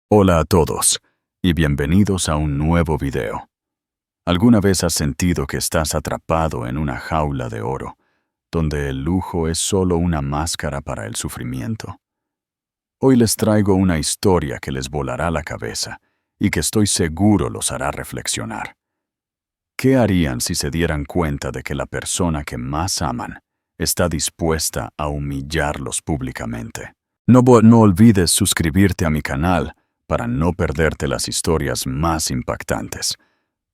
Hola a todos y bienvenidos a un nuevo video. ¿Alguna vez has sentido que estás atrapado en una jaula de oro, donde el lujo es solo una máscara para el sufrimiento? Hoy les traigo una historia que les volará la cabeza y que estoy seguro los hará reflexionar. ¿Qué harían si se dieran cuenta de que la persona que más aman está dispuesta a humillarlos públicamente? No olvides suscribirte a mi canal para no perderte las historias más impactantes.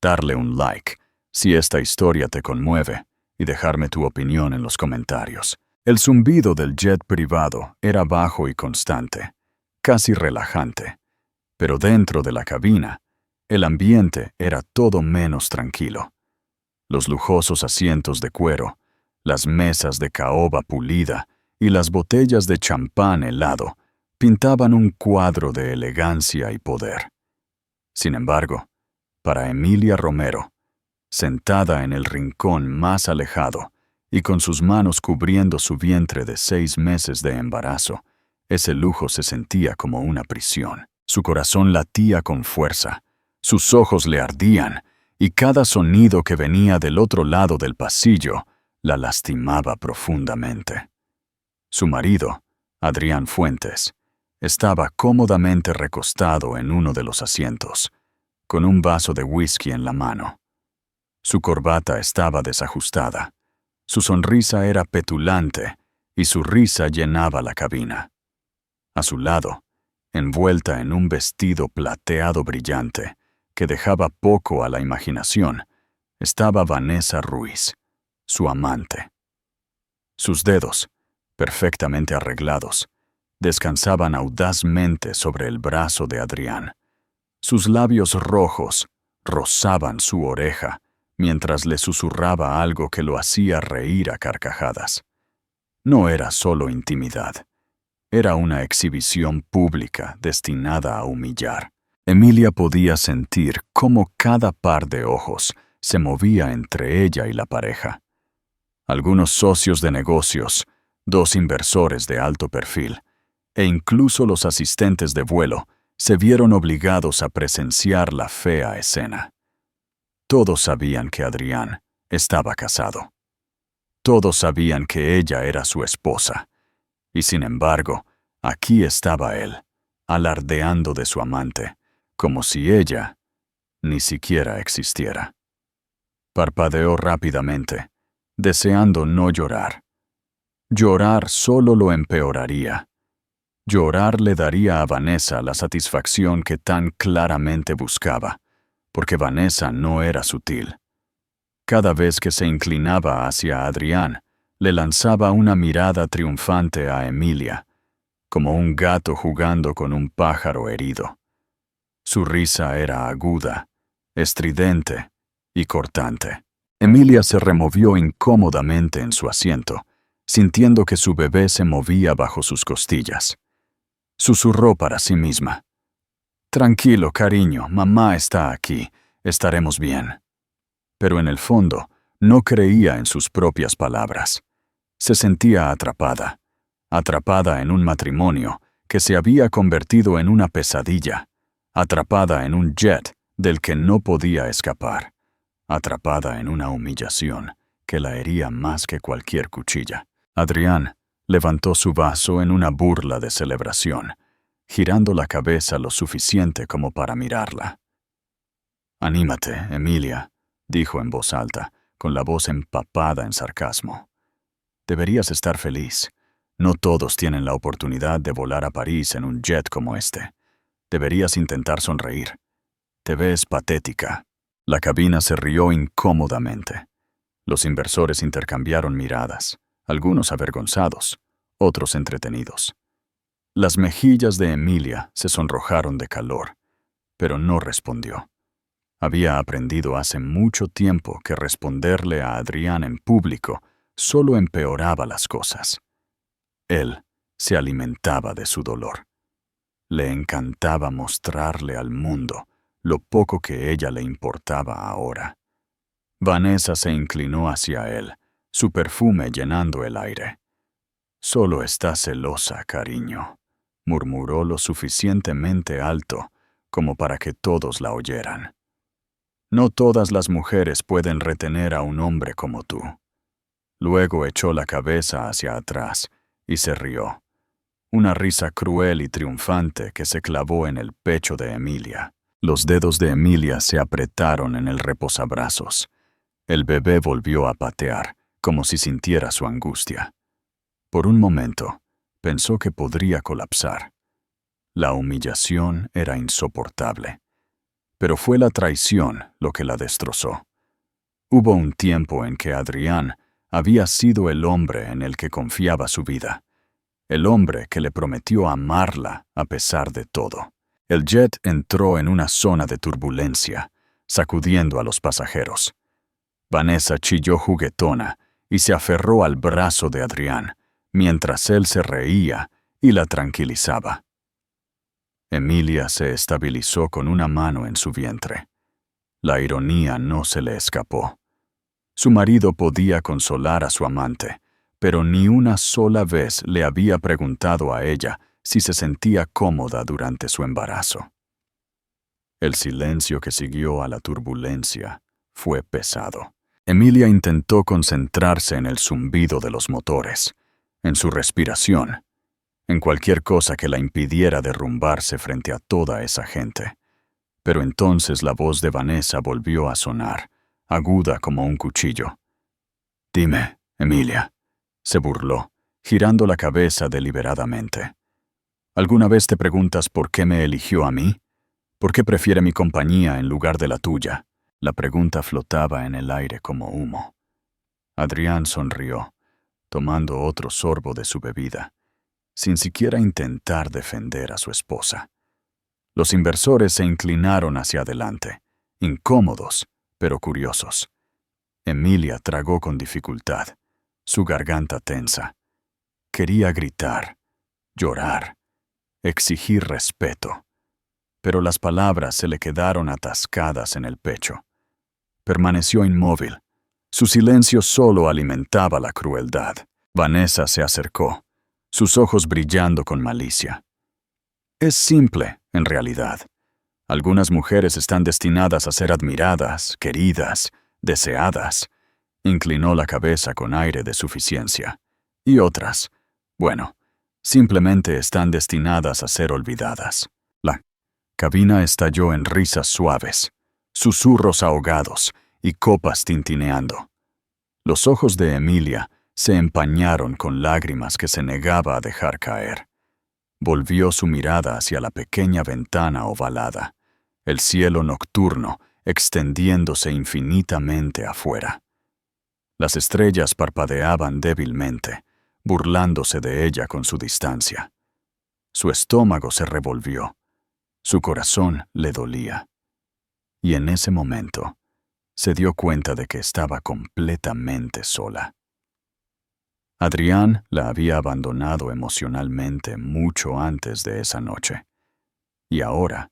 Darle un like si esta historia te conmueve y dejarme tu opinión en los comentarios. El zumbido del jet privado era bajo y constante, casi relajante, pero dentro de la cabina, el ambiente era todo menos tranquilo. Los lujosos asientos de cuero, las mesas de caoba pulida y las botellas de champán helado pintaban un cuadro de elegancia y poder. Sin embargo, para Emilia Romero, sentada en el rincón más alejado y con sus manos cubriendo su vientre de 6 meses de embarazo, ese lujo se sentía como una prisión. Su corazón latía con fuerza, sus ojos le ardían, y cada sonido que venía del otro lado del pasillo la lastimaba profundamente. Su marido, Adrián Fuentes, estaba cómodamente recostado en uno de los asientos, con un vaso de whisky en la mano. Su corbata estaba desajustada, su sonrisa era petulante y su risa llenaba la cabina. A su lado, envuelta en un vestido plateado brillante que dejaba poco a la imaginación, estaba Vanessa Ruiz, su amante. Sus dedos, perfectamente arreglados, descansaban audazmente sobre el brazo de Adrián. Sus labios rojos rozaban su oreja mientras le susurraba algo que lo hacía reír a carcajadas. No era solo intimidad, era una exhibición pública destinada a humillar. Emilia podía sentir cómo cada par de ojos se movía entre ella y la pareja. Algunos socios de negocios, 2 inversores de alto perfil, e incluso los asistentes de vuelo se vieron obligados a presenciar la fea escena. Todos sabían que Adrián estaba casado. Todos sabían que ella era su esposa. Y sin embargo, aquí estaba él, alardeando de su amante, como si ella ni siquiera existiera. Parpadeó rápidamente, deseando no llorar. Llorar solo lo empeoraría. Llorar le daría a Vanessa la satisfacción que tan claramente buscaba, porque Vanessa no era sutil. Cada vez que se inclinaba hacia Adrián, le lanzaba una mirada triunfante a Emilia, como un gato jugando con un pájaro herido. Su risa era aguda, estridente y cortante. Emilia se removió incómodamente en su asiento, sintiendo que su bebé se movía bajo sus costillas. Susurró para sí misma: «Tranquilo, cariño, mamá está aquí, estaremos bien». Pero en el fondo, no creía en sus propias palabras. Se sentía atrapada en un matrimonio que se había convertido en una pesadilla, atrapada en un jet del que no podía escapar, atrapada en una humillación que la hería más que cualquier cuchilla. Adrián levantó su vaso en una burla de celebración, girando la cabeza lo suficiente como para mirarla. «Anímate, Emilia», dijo en voz alta, con la voz empapada en sarcasmo. «Deberías estar feliz. No todos tienen la oportunidad de volar a París en un jet como este. Deberías intentar sonreír. Te ves patética». La cabina se rió incómodamente. Los inversores intercambiaron miradas, algunos avergonzados, otros entretenidos. Las mejillas de Emilia se sonrojaron de calor, pero no respondió. Había aprendido hace mucho tiempo que responderle a Adrián en público solo empeoraba las cosas. Él se alimentaba de su dolor. Le encantaba mostrarle al mundo lo poco que ella le importaba ahora. Vanessa se inclinó hacia él, su perfume llenando el aire. «Solo está celosa, cariño», murmuró lo suficientemente alto como para que todos la oyeran. No todas las mujeres pueden retener a un hombre como tú. Luego echó la cabeza hacia atrás y se rió. Una risa cruel y triunfante que se clavó en el pecho de Emilia. Los dedos de Emilia se apretaron en el reposabrazos. El bebé volvió a patear, como si sintiera su angustia. Por un momento, pensó que podría colapsar. La humillación era insoportable. Pero fue la traición lo que la destrozó. Hubo un tiempo en que Adrián había sido el hombre en el que confiaba su vida. El hombre que le prometió amarla a pesar de todo. El jet entró en una zona de turbulencia, sacudiendo a los pasajeros. Vanessa chilló juguetona y se aferró al brazo de Adrián, mientras él se reía y la tranquilizaba. Emilia se estabilizó con una mano en su vientre. La ironía no se le escapó. Su marido podía consolar a su amante, pero ni una sola vez le había preguntado a ella si se sentía cómoda durante su embarazo. El silencio que siguió a la turbulencia fue pesado. Emilia intentó concentrarse en el zumbido de los motores, en su respiración, en cualquier cosa que la impidiera derrumbarse frente a toda esa gente. Pero entonces la voz de Vanessa volvió a sonar, aguda como un cuchillo. «Dime, Emilia», se burló, girando la cabeza deliberadamente. «¿Alguna vez te preguntas por qué me eligió a mí? ¿Por qué prefiere mi compañía en lugar de la tuya?» La pregunta flotaba en el aire como humo. Adrián sonrió, tomando otro sorbo de su bebida, sin siquiera intentar defender a su esposa. Los inversores se inclinaron hacia adelante, incómodos, pero curiosos. Emilia tragó con dificultad, su garganta tensa. Quería gritar, llorar, exigir respeto, pero las palabras se le quedaron atascadas en el pecho. Permaneció inmóvil. Su silencio solo alimentaba la crueldad. Vanessa se acercó, sus ojos brillando con malicia. Es simple, en realidad. Algunas mujeres están destinadas a ser admiradas, queridas, deseadas. Inclinó la cabeza con aire de suficiencia. Y otras, bueno, simplemente están destinadas a ser olvidadas. La cabina estalló en risas suaves, susurros ahogados y copas tintineando. Los ojos de Emilia se empañaron con lágrimas que se negaba a dejar caer. Volvió su mirada hacia la pequeña ventana ovalada, el cielo nocturno extendiéndose infinitamente afuera. Las estrellas parpadeaban débilmente, burlándose de ella con su distancia. Su estómago se revolvió, su corazón le dolía. Y en ese momento, se dio cuenta de que estaba completamente sola. Adrián la había abandonado emocionalmente mucho antes de esa noche, y ahora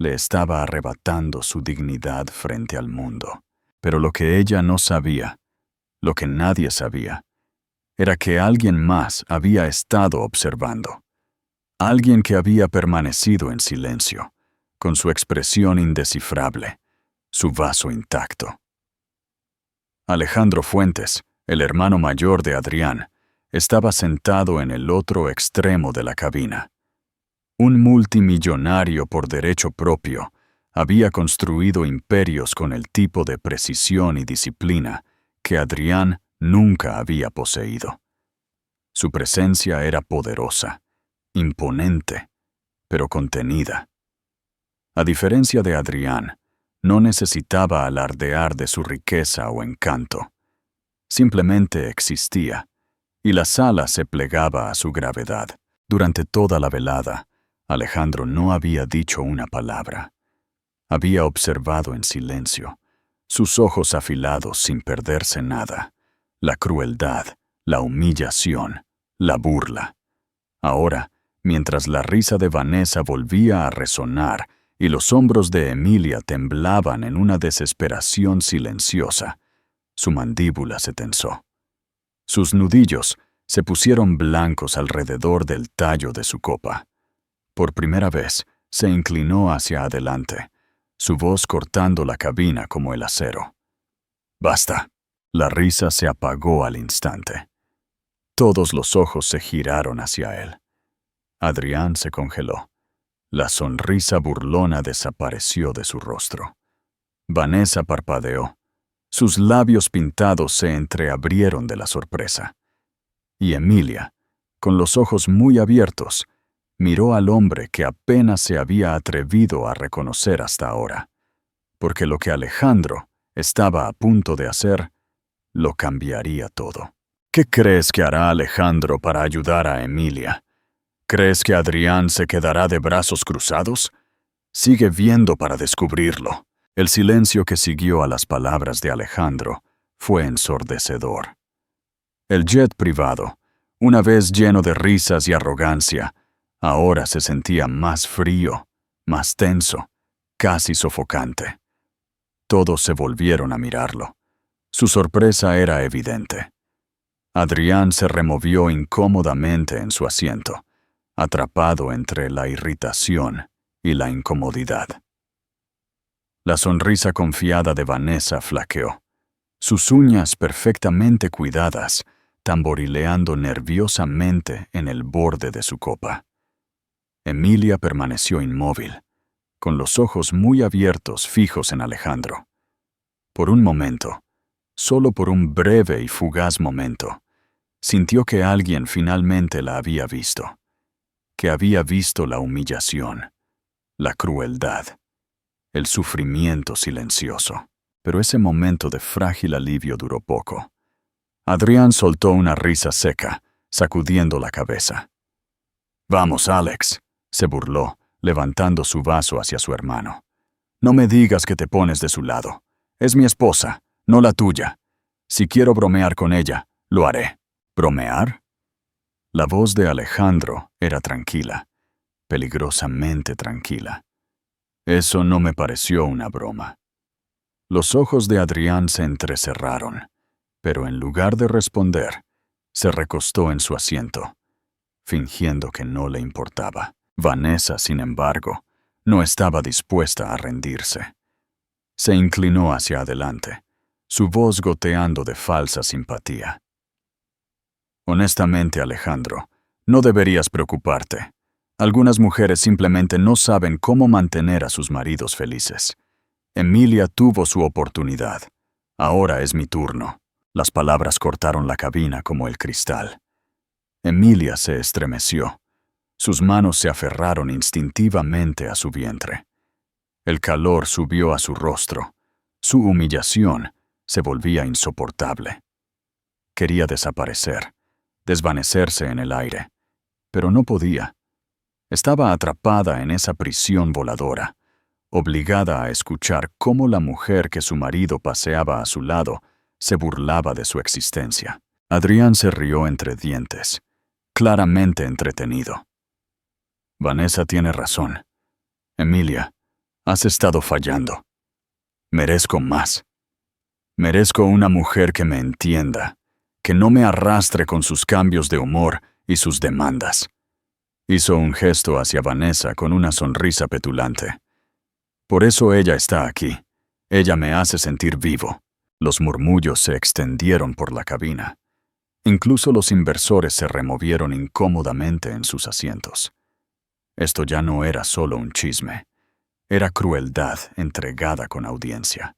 le estaba arrebatando su dignidad frente al mundo. Pero lo que ella no sabía, lo que nadie sabía, era que alguien más había estado observando. Alguien que había permanecido en silencio, con su expresión indescifrable, su vaso intacto. Alejandro Fuentes, el hermano mayor de Adrián, estaba sentado en el otro extremo de la cabina. Un multimillonario por derecho propio, había construido imperios con el tipo de precisión y disciplina que Adrián nunca había poseído. Su presencia era poderosa, imponente, pero contenida. A diferencia de Adrián, no necesitaba alardear de su riqueza o encanto. Simplemente existía, y la sala se plegaba a su gravedad. Durante toda la velada, Alejandro no había dicho una palabra. Había observado en silencio, sus ojos afilados sin perderse nada, la crueldad, la humillación, la burla. Ahora, mientras la risa de Vanessa volvía a resonar y los hombros de Emilia temblaban en una desesperación silenciosa, su mandíbula se tensó. Sus nudillos se pusieron blancos alrededor del tallo de su copa. Por primera vez, se inclinó hacia adelante, su voz cortando la cabina como el acero. «Basta». La risa se apagó al instante. Todos los ojos se giraron hacia él. Adrián se congeló. La sonrisa burlona desapareció de su rostro. Vanessa parpadeó. Sus labios pintados se entreabrieron de la sorpresa. Y Emilia, con los ojos muy abiertos, miró al hombre que apenas se había atrevido a reconocer hasta ahora, porque lo que Alejandro estaba a punto de hacer lo cambiaría todo. ¿Qué crees que hará Alejandro para ayudar a Emilia? ¿Crees que Adrián se quedará de brazos cruzados? Sigue viendo para descubrirlo. El silencio que siguió a las palabras de Alejandro fue ensordecedor. El jet privado, una vez lleno de risas y arrogancia, ahora se sentía más frío, más tenso, casi sofocante. Todos se volvieron a mirarlo. Su sorpresa era evidente. Adrián se removió incómodamente en su asiento, atrapado entre la irritación y la incomodidad. La sonrisa confiada de Vanessa flaqueó, sus uñas perfectamente cuidadas, tamborileando nerviosamente en el borde de su copa. Emilia permaneció inmóvil, con los ojos muy abiertos fijos en Alejandro. Por un momento, solo por un breve y fugaz momento, sintió que alguien finalmente la había visto, que había visto la humillación, la crueldad, el sufrimiento silencioso. Pero ese momento de frágil alivio duró poco. Adrián soltó una risa seca, sacudiendo la cabeza. «Vamos, Alex», se burló, levantando su vaso hacia su hermano. «No me digas que te pones de su lado. Es mi esposa, no la tuya. Si quiero bromear con ella, lo haré». ¿Bromear? La voz de Alejandro era tranquila, peligrosamente tranquila. Eso no me pareció una broma. Los ojos de Adrián se entrecerraron, pero en lugar de responder, se recostó en su asiento, fingiendo que no le importaba. Vanessa, sin embargo, no estaba dispuesta a rendirse. Se inclinó hacia adelante, su voz goteando de falsa simpatía. «Honestamente, Alejandro, no deberías preocuparte. Algunas mujeres simplemente no saben cómo mantener a sus maridos felices. Emilia tuvo su oportunidad. Ahora es mi turno». Las palabras cortaron la cabina como el cristal. Emilia se estremeció. Sus manos se aferraron instintivamente a su vientre. El calor subió a su rostro. Su humillación se volvía insoportable. Quería desaparecer, desvanecerse en el aire, pero no podía. Estaba atrapada en esa prisión voladora, obligada a escuchar cómo la mujer que su marido paseaba a su lado se burlaba de su existencia. Adrián se rió entre dientes, claramente entretenido. «Vanessa tiene razón. Emilia, has estado fallando. Merezco más. Merezco una mujer que me entienda, que no me arrastre con sus cambios de humor y sus demandas». Hizo un gesto hacia Vanessa con una sonrisa petulante. «Por eso ella está aquí. Ella me hace sentir vivo». Los murmullos se extendieron por la cabina. Incluso los inversores se removieron incómodamente en sus asientos. Esto ya no era solo un chisme. Era crueldad entregada con audiencia.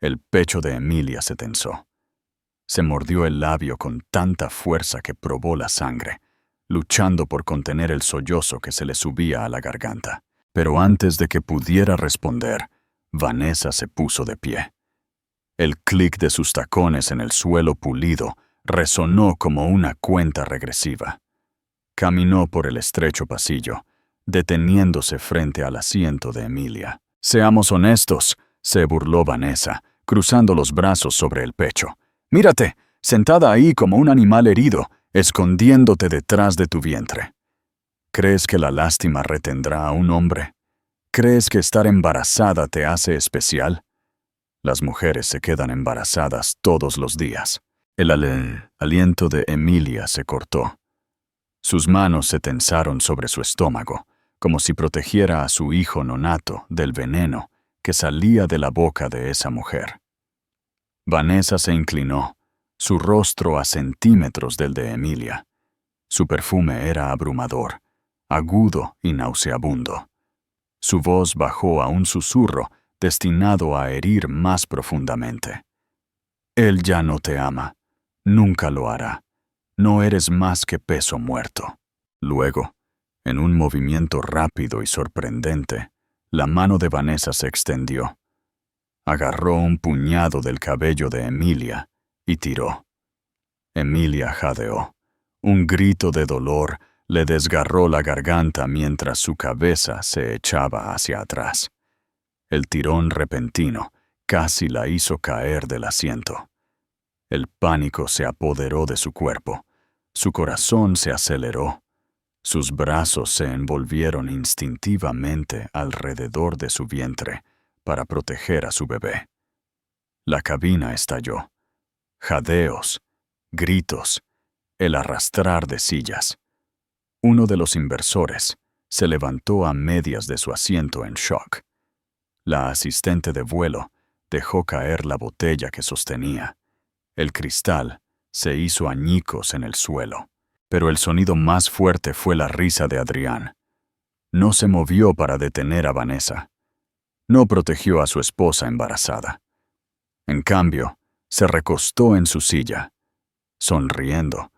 El pecho de Emilia se tensó. Se mordió el labio con tanta fuerza que probó la sangre, luchando por contener el sollozo que se le subía a la garganta. Pero antes de que pudiera responder, Vanessa se puso de pie. El clic de sus tacones en el suelo pulido resonó como una cuenta regresiva. Caminó por el estrecho pasillo, deteniéndose frente al asiento de Emilia. «Seamos honestos», se burló Vanessa, cruzando los brazos sobre el pecho. «Mírate, sentada ahí como un animal herido, escondiéndote detrás de tu vientre. ¿Crees que la lástima retendrá a un hombre? ¿Crees que estar embarazada te hace especial? Las mujeres se quedan embarazadas todos los días». El aliento de Emilia se cortó. Sus manos se tensaron sobre su estómago, como si protegiera a su hijo nonato del veneno que salía de la boca de esa mujer. Vanessa se inclinó, su rostro a centímetros del de Emilia. Su perfume era abrumador, agudo y nauseabundo. Su voz bajó a un susurro destinado a herir más profundamente. Él ya no te ama, nunca lo hará. No eres más que peso muerto. Luego, en un movimiento rápido y sorprendente, la mano de Vanessa se extendió. Agarró un puñado del cabello de Emilia y tiró. Emilia jadeó. Un grito de dolor le desgarró la garganta mientras su cabeza se echaba hacia atrás. El tirón repentino casi la hizo caer del asiento. El pánico se apoderó de su cuerpo. Su corazón se aceleró. Sus brazos se envolvieron instintivamente alrededor de su vientre para proteger a su bebé. La cabina estalló. Jadeos, gritos, el arrastrar de sillas. Uno de los inversores se levantó a medias de su asiento en shock. La asistente de vuelo dejó caer la botella que sostenía. El cristal se hizo añicos en el suelo, pero el sonido más fuerte fue la risa de Adrián. No se movió para detener a Vanessa. No protegió a su esposa embarazada. En cambio, se recostó en su silla, sonriendo,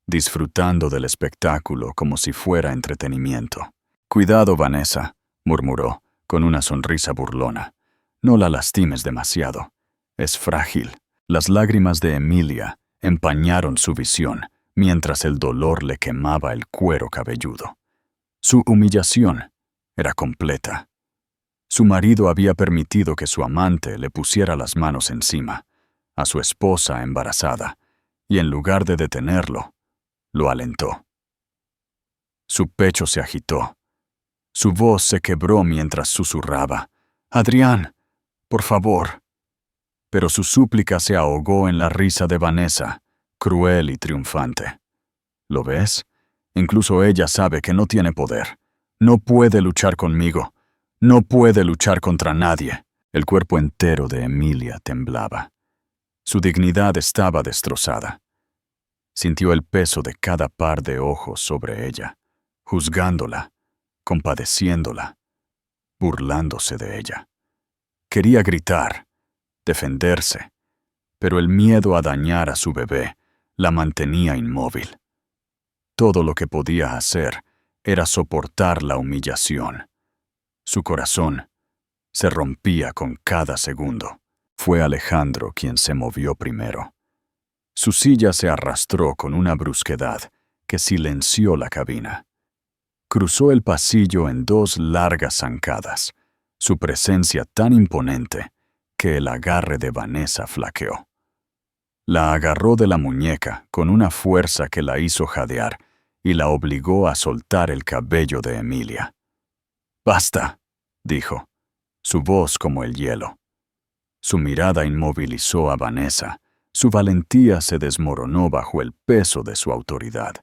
disfrutando del espectáculo como si fuera entretenimiento. «Cuidado, Vanessa», murmuró, con una sonrisa burlona. «No la lastimes demasiado. Es frágil». Las lágrimas de Emilia empañaron su visión, mientras el dolor le quemaba el cuero cabelludo. Su humillación era completa. Su marido había permitido que su amante le pusiera las manos encima, a su esposa embarazada, y en lugar de detenerlo, lo alentó. Su pecho se agitó. Su voz se quebró mientras susurraba: «Adrián, por favor». Pero su súplica se ahogó en la risa de Vanessa, cruel y triunfante. ¿Lo ves? Incluso ella sabe que no tiene poder. No puede luchar conmigo. No puede luchar contra nadie. El cuerpo entero de Emilia temblaba. Su dignidad estaba destrozada. Sintió el peso de cada par de ojos sobre ella, juzgándola, compadeciéndola, burlándose de ella. Quería gritar, defenderse, pero el miedo a dañar a su bebé la mantenía inmóvil. Todo lo que podía hacer era soportar la humillación. Su corazón se rompía con cada segundo. Fue Alejandro quien se movió primero. Su silla se arrastró con una brusquedad que silenció la cabina. Cruzó el pasillo en 2 largas zancadas, su presencia tan imponente que el agarre de Vanessa flaqueó. La agarró de la muñeca con una fuerza que la hizo jadear y la obligó a soltar el cabello de Emilia. «Basta», dijo, su voz como el hielo. Su mirada inmovilizó a Vanessa. Su valentía se desmoronó bajo el peso de su autoridad.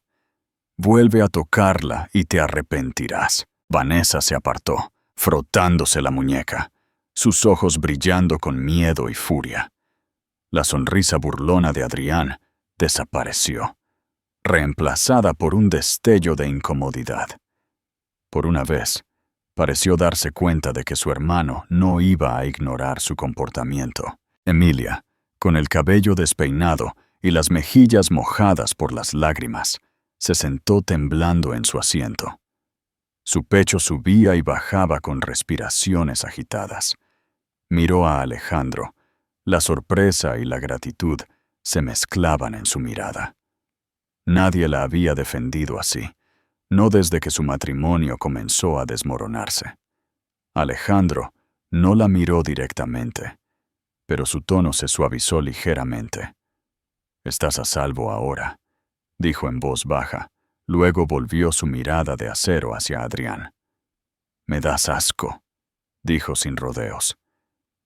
«Vuelve a tocarla y te arrepentirás». Vanessa se apartó, frotándose la muñeca, sus ojos brillando con miedo y furia. La sonrisa burlona de Adrián desapareció, reemplazada por un destello de incomodidad. Por una vez, pareció darse cuenta de que su hermano no iba a ignorar su comportamiento. Emilia, con el cabello despeinado y las mejillas mojadas por las lágrimas, se sentó temblando en su asiento. Su pecho subía y bajaba con respiraciones agitadas. Miró a Alejandro. La sorpresa y la gratitud se mezclaban en su mirada. Nadie la había defendido así, no desde que su matrimonio comenzó a desmoronarse. Alejandro no la miró directamente, pero su tono se suavizó ligeramente. «Estás a salvo ahora», dijo en voz baja. Luego volvió su mirada de acero hacia Adrián. «Me das asco», dijo sin rodeos.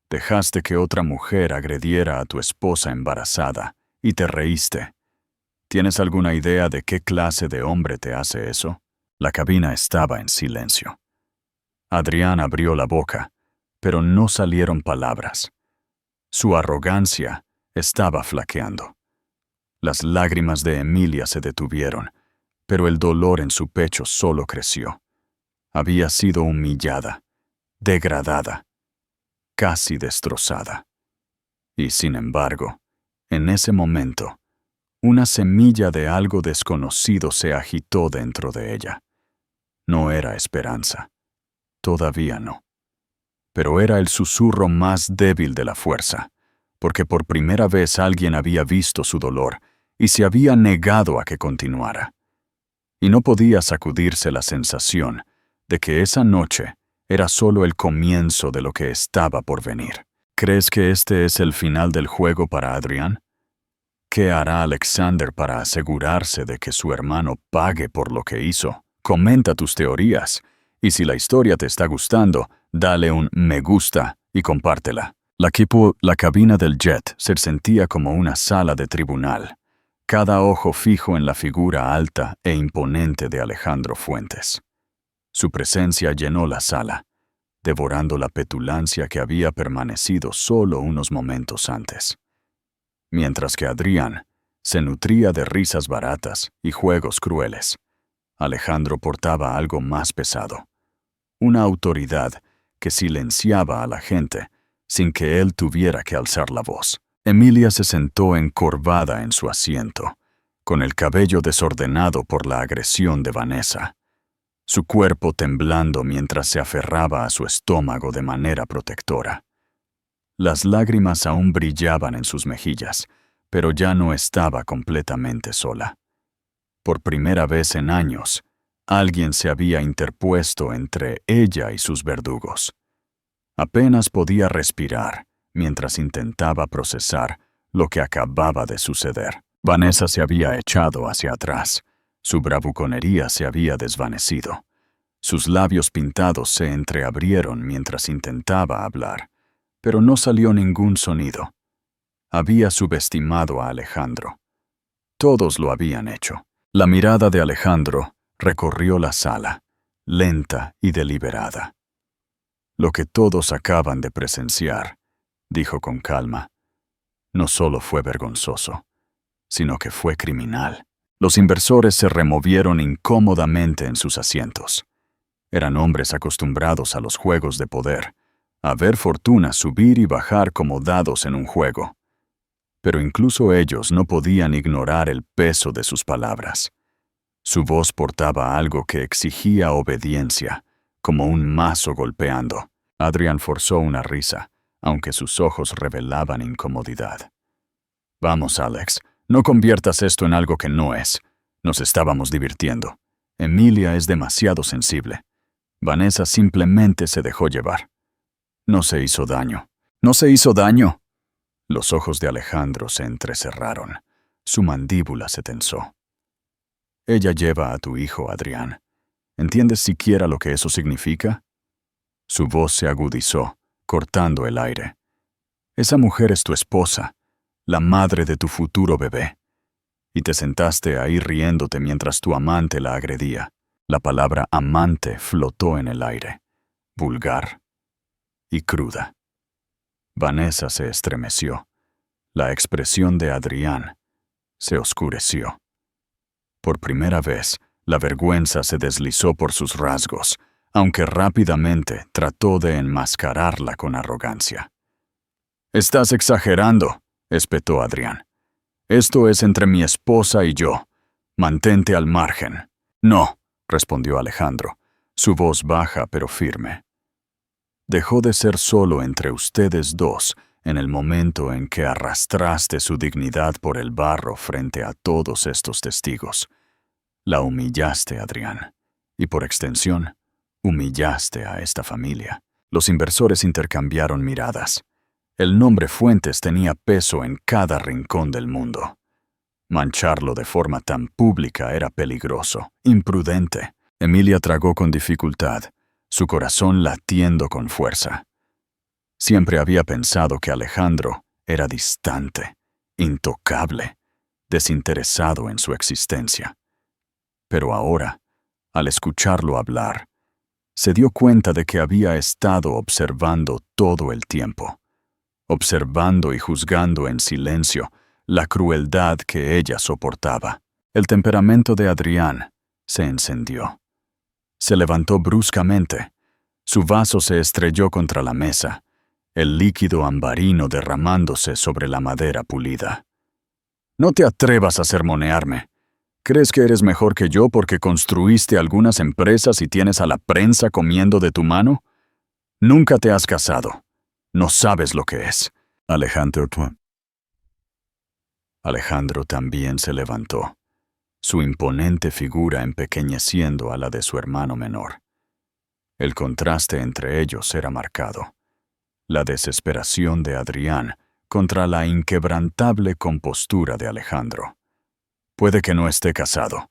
«Dejaste que otra mujer agrediera a tu esposa embarazada y te reíste. ¿Tienes alguna idea de qué clase de hombre te hace eso?» La cabina estaba en silencio. Adrián abrió la boca, pero no salieron palabras. Su arrogancia estaba flaqueando. Las lágrimas de Emilia se detuvieron, pero el dolor en su pecho solo creció. Había sido humillada, degradada, casi destrozada. Y sin embargo, en ese momento, una semilla de algo desconocido se agitó dentro de ella. No era esperanza. Todavía no. Pero era el susurro más débil de la fuerza, porque por primera vez alguien había visto su dolor y se había negado a que continuara. Y no podía sacudirse la sensación de que esa noche era solo el comienzo de lo que estaba por venir. ¿Crees que este es el final del juego para Adrián? ¿Qué hará Alexander para asegurarse de que su hermano pague por lo que hizo? Comenta tus teorías, y si la historia te está gustando, dale un me gusta y compártela. La cabina del jet se sentía como una sala de tribunal, cada ojo fijo en la figura alta e imponente de Alejandro Fuentes. Su presencia llenó la sala, devorando la petulancia que había permanecido solo unos momentos antes. Mientras que Adrián se nutría de risas baratas y juegos crueles, Alejandro portaba algo más pesado, una autoridad que silenciaba a la gente sin que él tuviera que alzar la voz. Emilia se sentó encorvada en su asiento, con el cabello desordenado por la agresión de Vanessa, su cuerpo temblando mientras se aferraba a su estómago de manera protectora. Las lágrimas aún brillaban en sus mejillas, pero ya no estaba completamente sola. Por primera vez en años, alguien se había interpuesto entre ella y sus verdugos. Apenas podía respirar mientras intentaba procesar lo que acababa de suceder. Vanessa se había echado hacia atrás. Su bravuconería se había desvanecido. Sus labios pintados se entreabrieron mientras intentaba hablar, pero no salió ningún sonido. Había subestimado a Alejandro. Todos lo habían hecho. La mirada de Alejandro recorrió la sala, lenta y deliberada. Lo que todos acaban de presenciar, dijo con calma, no solo fue vergonzoso, sino que fue criminal. Los inversores se removieron incómodamente en sus asientos. Eran hombres acostumbrados a los juegos de poder, a ver fortuna subir y bajar como dados en un juego. Pero incluso ellos no podían ignorar el peso de sus palabras. Su voz portaba algo que exigía obediencia, como un mazo golpeando. Adrián forzó una risa, aunque sus ojos revelaban incomodidad. Vamos, Alex, no conviertas esto en algo que no es. Nos estábamos divirtiendo. Emilia es demasiado sensible. Vanessa simplemente se dejó llevar. No se hizo daño. ¿No se hizo daño? Los ojos de Alejandro se entrecerraron. Su mandíbula se tensó. Ella lleva a tu hijo, Adrián. ¿Entiendes siquiera lo que eso significa? Su voz se agudizó, cortando el aire. Esa mujer es tu esposa, la madre de tu futuro bebé. Y te sentaste ahí riéndote mientras tu amante la agredía. La palabra amante flotó en el aire, vulgar y cruda. Vanessa se estremeció. La expresión de Adrián se oscureció. Por primera vez, la vergüenza se deslizó por sus rasgos, aunque rápidamente trató de enmascararla con arrogancia. «Estás exagerando», espetó Adrián. «Esto es entre mi esposa y yo. Mantente al margen». «No», respondió Alejandro, su voz baja pero firme. Dejó de ser solo entre ustedes dos en el momento en que arrastraste su dignidad por el barro frente a todos estos testigos. La humillaste, Adrián, y por extensión, humillaste a esta familia. Los inversores intercambiaron miradas. El nombre Fuentes tenía peso en cada rincón del mundo. Mancharlo de forma tan pública era peligroso, imprudente. Emilia tragó con dificultad, su corazón latiendo con fuerza. Siempre había pensado que Alejandro era distante, intocable, desinteresado en su existencia. Pero ahora, al escucharlo hablar, Se dio cuenta de que había estado observando todo el tiempo, observando y juzgando en silencio la crueldad que ella soportaba. El temperamento de Adrián se encendió. Se levantó bruscamente. Su vaso se estrelló contra la mesa, el líquido ambarino derramándose sobre la madera pulida. «No te atrevas a sermonearme. ¿Crees que eres mejor que yo porque construiste algunas empresas y tienes a la prensa comiendo de tu mano? Nunca te has casado. No sabes lo que es». Alejandro también se levantó, su imponente figura empequeñeciendo a la de su hermano menor. El contraste entre ellos era marcado. La desesperación de Adrián contra la inquebrantable compostura de Alejandro. «Puede que no esté casado»,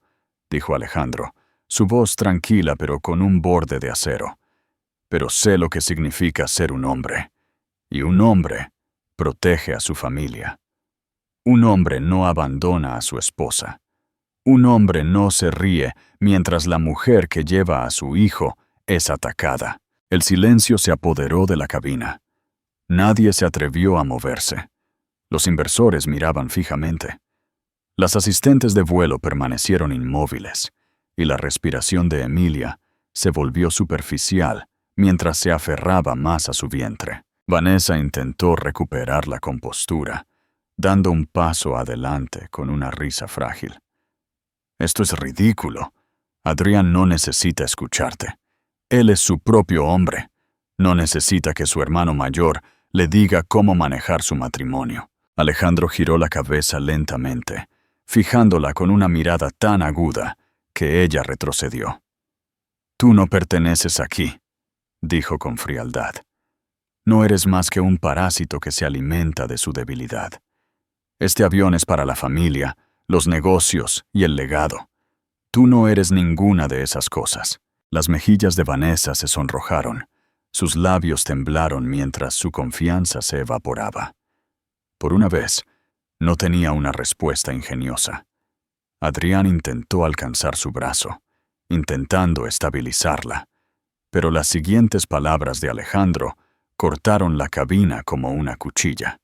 dijo Alejandro, su voz tranquila pero con un borde de acero. «Pero sé lo que significa ser un hombre. Y un hombre protege a su familia. Un hombre no abandona a su esposa. Un hombre no se ríe mientras la mujer que lleva a su hijo es atacada». El silencio se apoderó de la cabina. Nadie se atrevió a moverse. Los inversores miraban fijamente. Las asistentes de vuelo permanecieron inmóviles, y la respiración de Emilia se volvió superficial mientras se aferraba más a su vientre. Vanessa intentó recuperar la compostura, dando un paso adelante con una risa frágil. «Esto es ridículo. Adrián no necesita escucharte. Él es su propio hombre. No necesita que su hermano mayor le diga cómo manejar su matrimonio». Alejandro giró la cabeza lentamente, fijándola con una mirada tan aguda que ella retrocedió. «Tú no perteneces aquí», dijo con frialdad. «No eres más que un parásito que se alimenta de su debilidad. Este avión es para la familia, los negocios y el legado. Tú no eres ninguna de esas cosas». Las mejillas de Vanessa se sonrojaron. Sus labios temblaron mientras su confianza se evaporaba. Por una vez, no tenía una respuesta ingeniosa. Adrián intentó alcanzar su brazo, intentando estabilizarla, pero las siguientes palabras de Alejandro cortaron la cabina como una cuchilla.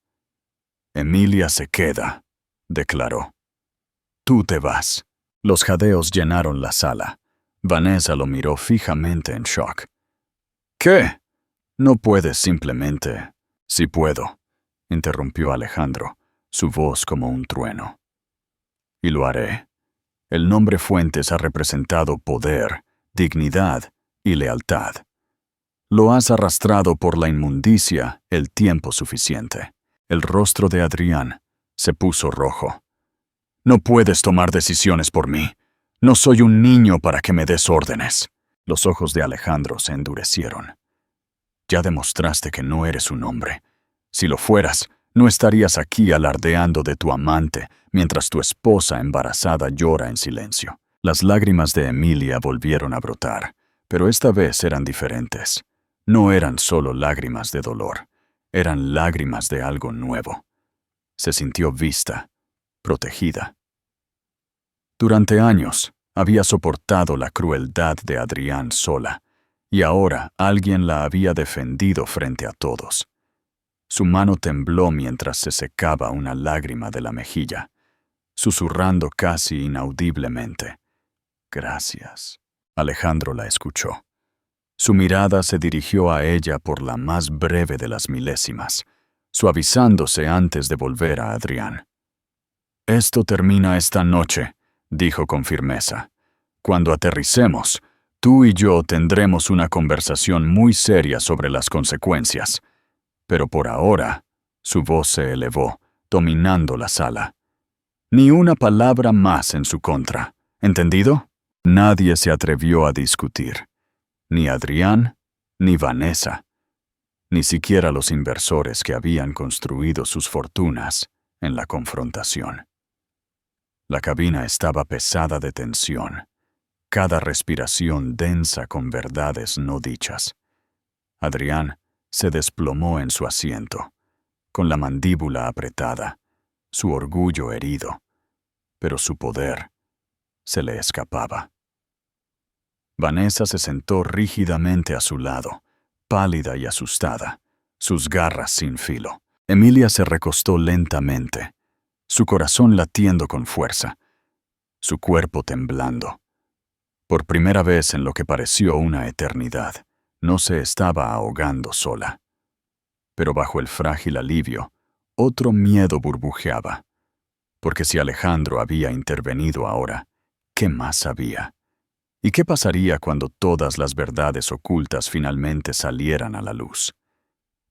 «Emilia se queda», declaró. «Tú te vas». Los jadeos llenaron la sala. Vanessa lo miró fijamente en shock. «¿Qué? No puedes simplemente...» «Sí puedo», interrumpió Alejandro, su voz como un trueno. «Y lo haré. El nombre Fuentes ha representado poder, dignidad y lealtad. Lo has arrastrado por la inmundicia el tiempo suficiente». El rostro de Adrián se puso rojo. «No puedes tomar decisiones por mí. No soy un niño para que me des órdenes». Los ojos de Alejandro se endurecieron. «Ya demostraste que no eres un hombre. Si lo fueras, no estarías aquí alardeando de tu amante mientras tu esposa embarazada llora en silencio». Las lágrimas de Emilia volvieron a brotar, pero esta vez eran diferentes. No eran solo lágrimas de dolor, eran lágrimas de algo nuevo. Se sintió vista, protegida. Durante años, había soportado la crueldad de Adrián sola, y ahora alguien la había defendido frente a todos. Su mano tembló mientras se secaba una lágrima de la mejilla, susurrando casi inaudiblemente. «Gracias». Alejandro la escuchó. Su mirada se dirigió a ella por la más breve de las milésimas, suavizándose antes de volver a Adrián. «Esto termina esta noche», dijo con firmeza. «Cuando aterricemos, tú y yo tendremos una conversación muy seria sobre las consecuencias. Pero por ahora», su voz se elevó, dominando la sala. «Ni una palabra más en su contra. ¿Entendido?» Nadie se atrevió a discutir. Ni Adrián, ni Vanessa. Ni siquiera los inversores que habían construido sus fortunas en la confrontación. La cabina estaba pesada de tensión, cada respiración densa con verdades no dichas. Adrián se desplomó en su asiento, con la mandíbula apretada, su orgullo herido, pero su poder se le escapaba. Vanessa se sentó rígidamente a su lado, pálida y asustada, sus garras sin filo. Emilia se recostó lentamente, su corazón latiendo con fuerza, su cuerpo temblando. Por primera vez en lo que pareció una eternidad, no se estaba ahogando sola. Pero bajo el frágil alivio, otro miedo burbujeaba. Porque si Alejandro había intervenido ahora, ¿qué más sabía? ¿Y qué pasaría cuando todas las verdades ocultas finalmente salieran a la luz?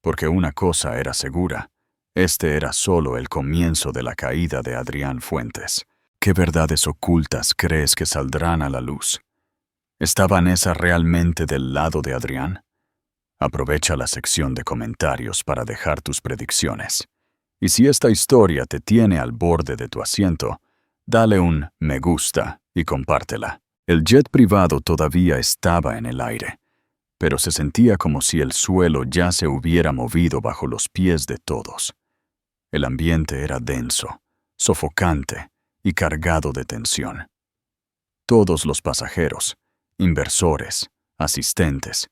Porque una cosa era segura, este era solo el comienzo de la caída de Adrián Fuentes. ¿Qué verdades ocultas crees que saldrán a la luz? ¿Está Vanessa realmente del lado de Adrián? Aprovecha la sección de comentarios para dejar tus predicciones. Y si esta historia te tiene al borde de tu asiento, dale un me gusta y compártela. El jet privado todavía estaba en el aire, pero se sentía como si el suelo ya se hubiera movido bajo los pies de todos. El ambiente era denso, sofocante y cargado de tensión. Todos los pasajeros, inversores, asistentes,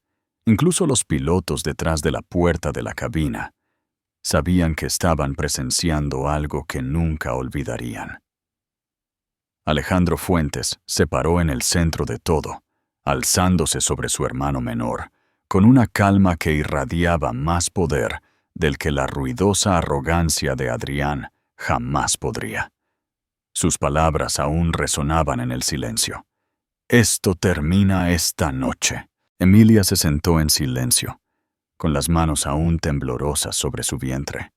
incluso los pilotos detrás de la puerta de la cabina, sabían que estaban presenciando algo que nunca olvidarían. Alejandro Fuentes se paró en el centro de todo, alzándose sobre su hermano menor, con una calma que irradiaba más poder del que la ruidosa arrogancia de Adrián jamás podría. Sus palabras aún resonaban en el silencio. Esto termina esta noche. Emilia se sentó en silencio, con las manos aún temblorosas sobre su vientre.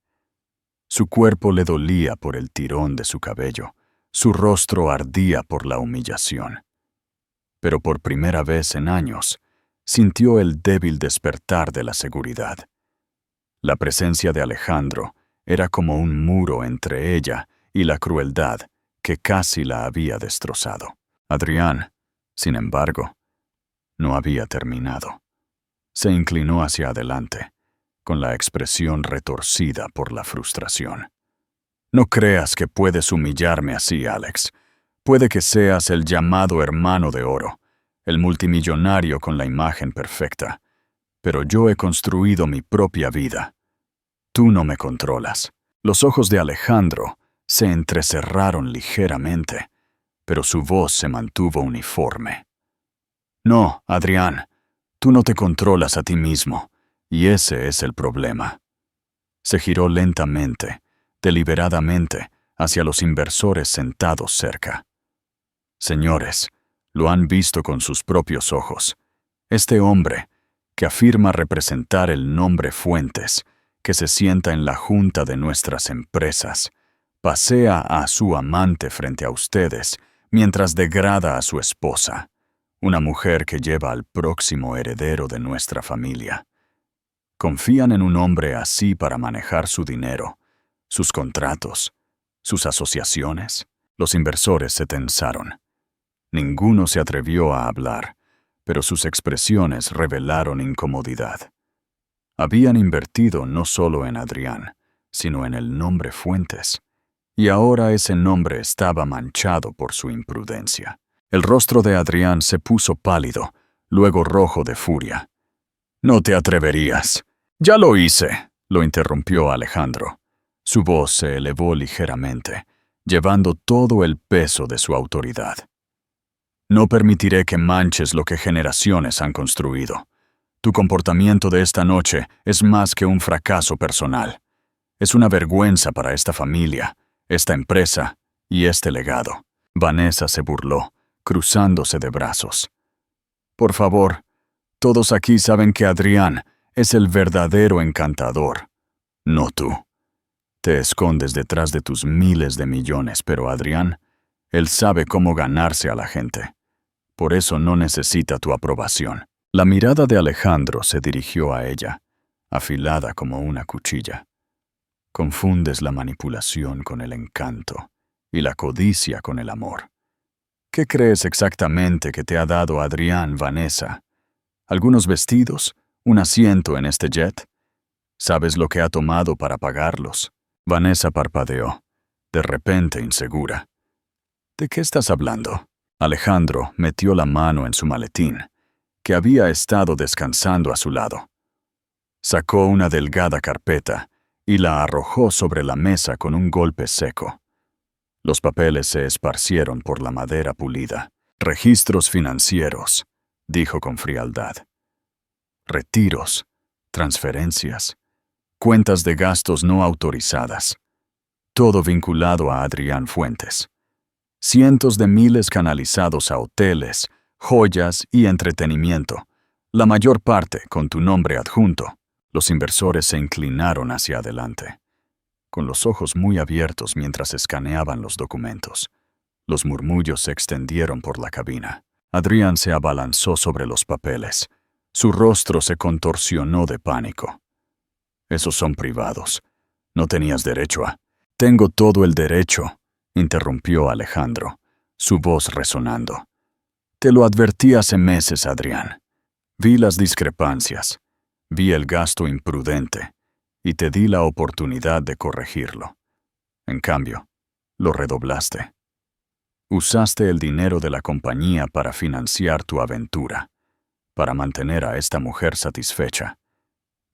Su cuerpo le dolía por el tirón de su cabello, su rostro ardía por la humillación. Pero por primera vez en años, sintió el débil despertar de la seguridad. La presencia de Alejandro era como un muro entre ella y la crueldad que casi la había destrozado. Adrián, sin embargo, no había terminado. Se inclinó hacia adelante, con la expresión retorcida por la frustración. No creas que puedes humillarme así, Alex. Puede que seas el llamado hermano de oro, el multimillonario con la imagen perfecta, pero yo he construido mi propia vida. Tú no me controlas. Los ojos de Alejandro se entrecerraron ligeramente, pero su voz se mantuvo uniforme. No, Adrián, tú no te controlas a ti mismo, y ese es el problema. Se giró lentamente, deliberadamente, hacia los inversores sentados cerca. Señores, lo han visto con sus propios ojos. Este hombre, que afirma representar el nombre Fuentes, que se sienta en la junta de nuestras empresas, pasea a su amante frente a ustedes mientras degrada a su esposa, una mujer que lleva al próximo heredero de nuestra familia. Confían en un hombre así para manejar su dinero, sus contratos, sus asociaciones. Los inversores se tensaron. Ninguno se atrevió a hablar, pero sus expresiones revelaron incomodidad. Habían invertido no solo en Adrián, sino en el nombre Fuentes, y ahora ese nombre estaba manchado por su imprudencia. El rostro de Adrián se puso pálido, luego rojo de furia. «No te atreverías». «Ya lo hice», lo interrumpió Alejandro. Su voz se elevó ligeramente, llevando todo el peso de su autoridad. «No permitiré que manches lo que generaciones han construido. Tu comportamiento de esta noche es más que un fracaso personal. Es una vergüenza para esta familia, esta empresa y este legado». Vanessa se burló, cruzándose de brazos. «Por favor, todos aquí saben que Adrián es el verdadero encantador, no tú. Te escondes detrás de tus miles de millones, pero Adrián, él sabe cómo ganarse a la gente. Por eso no necesita tu aprobación». La mirada de Alejandro se dirigió a ella, afilada como una cuchilla. Confundes la manipulación con el encanto y la codicia con el amor. ¿Qué crees exactamente que te ha dado Adrián, Vanessa? ¿Algunos vestidos? ¿Un asiento en este jet? ¿Sabes lo que ha tomado para pagarlos? Vanessa parpadeó, de repente insegura. ¿De qué estás hablando? Alejandro metió la mano en su maletín que había estado descansando a su lado. Sacó una delgada carpeta y la arrojó sobre la mesa con un golpe seco. Los papeles se esparcieron por la madera pulida. Registros financieros, dijo con frialdad. Retiros, transferencias, cuentas de gastos no autorizadas. Todo vinculado a Adrián Fuentes. Cientos de miles canalizados a hoteles, joyas y entretenimiento, la mayor parte con tu nombre adjunto. Los inversores se inclinaron hacia adelante, con los ojos muy abiertos mientras escaneaban los documentos. Los murmullos se extendieron por la cabina. Adrián se abalanzó sobre los papeles. Su rostro se contorsionó de pánico. Esos son privados. No tenías derecho a... Tengo todo el derecho, interrumpió Alejandro, su voz resonando. Te lo advertí hace meses, Adrián. Vi las discrepancias. Vi el gasto imprudente y te di la oportunidad de corregirlo. En cambio, lo redoblaste. Usaste el dinero de la compañía para financiar tu aventura, para mantener a esta mujer satisfecha,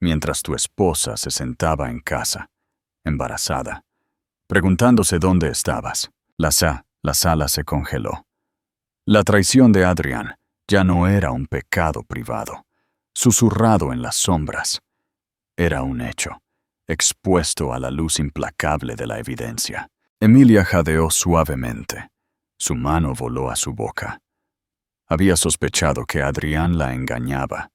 mientras tu esposa se sentaba en casa, embarazada, preguntándose dónde estabas. La sala se congeló. La traición de Adrián ya no era un pecado privado, susurrado en las sombras. Era un hecho, expuesto a la luz implacable de la evidencia. Emilia jadeó suavemente. Su mano voló a su boca. Había sospechado que Adrián la engañaba,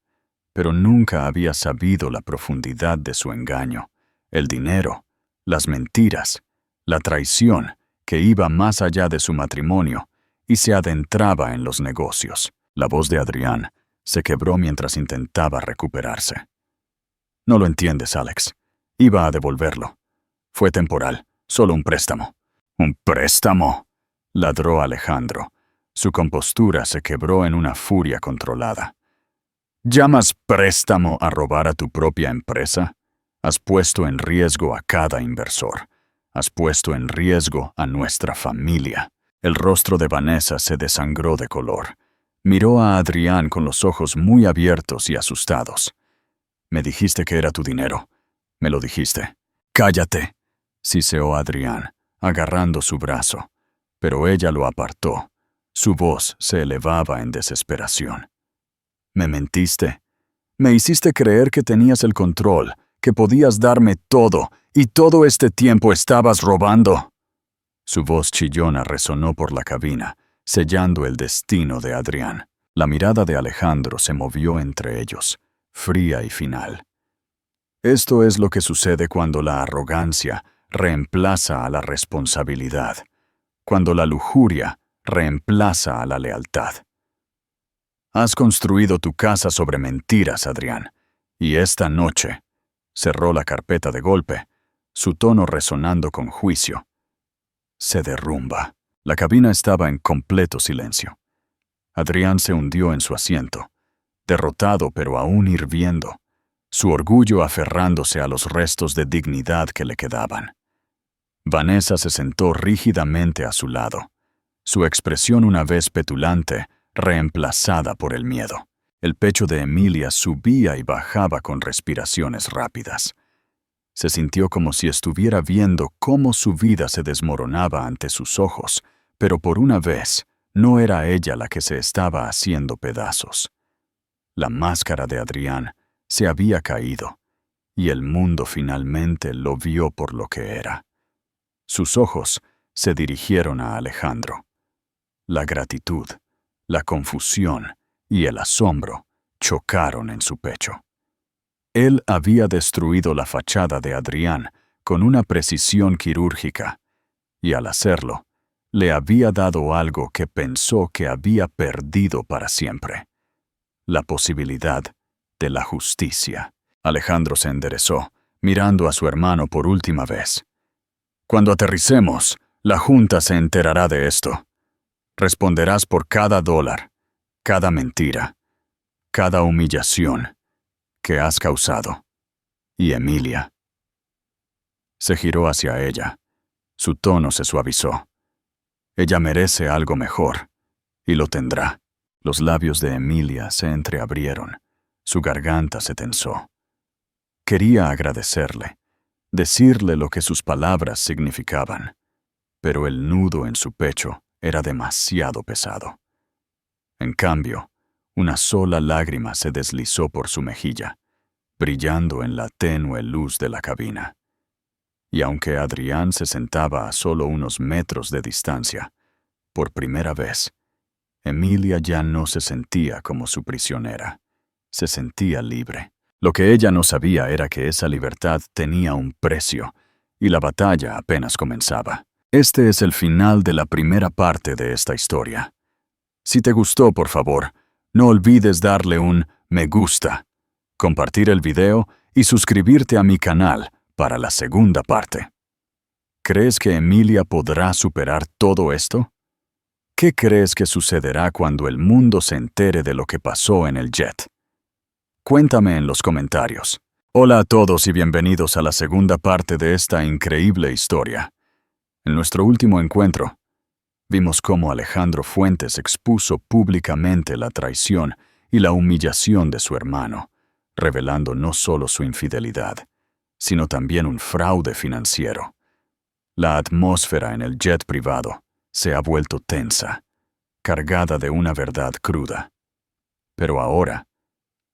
pero nunca había sabido la profundidad de su engaño, el dinero, las mentiras, la traición que iba más allá de su matrimonio y se adentraba en los negocios. La voz de Adrián se quebró mientras intentaba recuperarse. No lo entiendes, Alex. Iba a devolverlo. Fue temporal, solo un préstamo. ¿Un préstamo?, ladró Alejandro. Su compostura se quebró en una furia controlada. ¿Llamas préstamo a robar a tu propia empresa? Has puesto en riesgo a cada inversor. Has puesto en riesgo a nuestra familia. El rostro de Vanessa se desangró de color. Miró a Adrián con los ojos muy abiertos y asustados. Me dijiste que era tu dinero. Me lo dijiste. ¡Cállate!, siseó Adrián, agarrando su brazo. Pero ella lo apartó. Su voz se elevaba en desesperación. ¿Me mentiste? Me hiciste creer que tenías el control, que podías darme todo, y todo este tiempo estabas robando. Su voz chillona resonó por la cabina, sellando el destino de Adrián. La mirada de Alejandro se movió entre ellos, fría y final. Esto es lo que sucede cuando la arrogancia reemplaza a la responsabilidad, cuando la lujuria reemplaza a la lealtad. Has construido tu casa sobre mentiras, Adrián, y esta noche, cerró la carpeta de golpe, su tono resonando con juicio, se derrumba. La cabina estaba en completo silencio. Adrián se hundió en su asiento, derrotado pero aún hirviendo, su orgullo aferrándose a los restos de dignidad que le quedaban. Vanessa se sentó rígidamente a su lado, su expresión una vez petulante, reemplazada por el miedo. El pecho de Emilia subía y bajaba con respiraciones rápidas. Se sintió como si estuviera viendo cómo su vida se desmoronaba ante sus ojos, pero por una vez no era ella la que se estaba haciendo pedazos. La máscara de Adrián se había caído, y el mundo finalmente lo vio por lo que era. Sus ojos se dirigieron a Alejandro. La gratitud, la confusión y el asombro chocaron en su pecho. Él había destruido la fachada de Adrián con una precisión quirúrgica, y al hacerlo, le había dado algo que pensó que había perdido para siempre: la posibilidad de la justicia. Alejandro se enderezó, mirando a su hermano por última vez. Cuando aterricemos, la Junta se enterará de esto. Responderás por cada dólar, cada mentira, cada humillación que has causado. Y Emilia. Se giró hacia ella. Su tono se suavizó. Ella merece algo mejor, y lo tendrá. Los labios de Emilia se entreabrieron. Su garganta se tensó. Quería agradecerle, decirle lo que sus palabras significaban, pero el nudo en su pecho era demasiado pesado. En cambio, una sola lágrima se deslizó por su mejilla, brillando en la tenue luz de la cabina. Y aunque Adrián se sentaba a solo unos metros de distancia, por primera vez, Emilia ya no se sentía como su prisionera. Se sentía libre. Lo que ella no sabía era que esa libertad tenía un precio, y la batalla apenas comenzaba. Este es el final de la primera parte de esta historia. Si te gustó, por favor, no olvides darle un me gusta, compartir el video y suscribirte a mi canal para la segunda parte. ¿Crees que Emilia podrá superar todo esto? ¿Qué crees que sucederá cuando el mundo se entere de lo que pasó en el jet? Cuéntame en los comentarios. Hola a todos y bienvenidos a la segunda parte de esta increíble historia. En nuestro último encuentro, vimos cómo Alejandro Fuentes expuso públicamente la traición y la humillación de su hermano, revelando no solo su infidelidad, sino también un fraude financiero. La atmósfera en el jet privado se ha vuelto tensa, cargada de una verdad cruda. Pero ahora,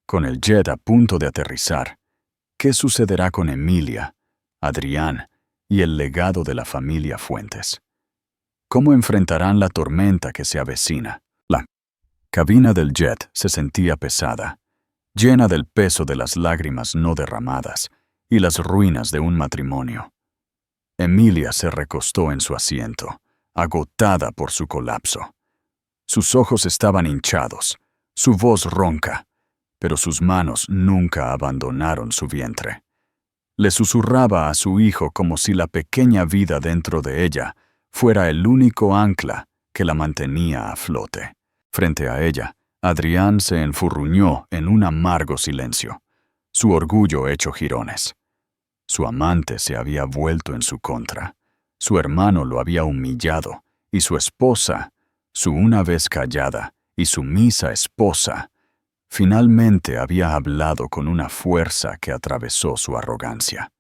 con el jet a punto de aterrizar, ¿qué sucederá con Emilia, Adrián y el legado de la familia Fuentes? ¿Cómo enfrentarán la tormenta que se avecina? La cabina del jet se sentía pesada, llena del peso de las lágrimas no derramadas y las ruinas de un matrimonio. Emilia se recostó en su asiento, agotada por su colapso. Sus ojos estaban hinchados, su voz ronca, pero sus manos nunca abandonaron su vientre. Le susurraba a su hijo como si la pequeña vida dentro de ella fuera el único ancla que la mantenía a flote. Frente a ella, Adrián se enfurruñó en un amargo silencio, su orgullo hecho jirones. Su amante se había vuelto en su contra, su hermano lo había humillado, y su esposa, su una vez callada y sumisa esposa, finalmente había hablado con una fuerza que atravesó su arrogancia.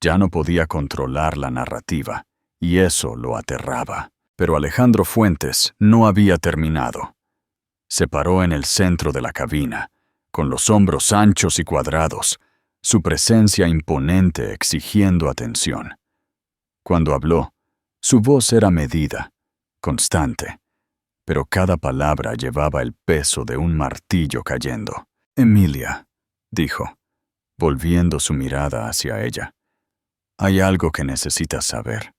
Ya no podía controlar la narrativa, y eso lo aterraba. Pero Alejandro Fuentes no había terminado. Se paró en el centro de la cabina, con los hombros anchos y cuadrados, su presencia imponente exigiendo atención. Cuando habló, su voz era medida, constante, pero cada palabra llevaba el peso de un martillo cayendo. «Emilia», dijo, volviendo su mirada hacia ella, «hay algo que necesitas saber,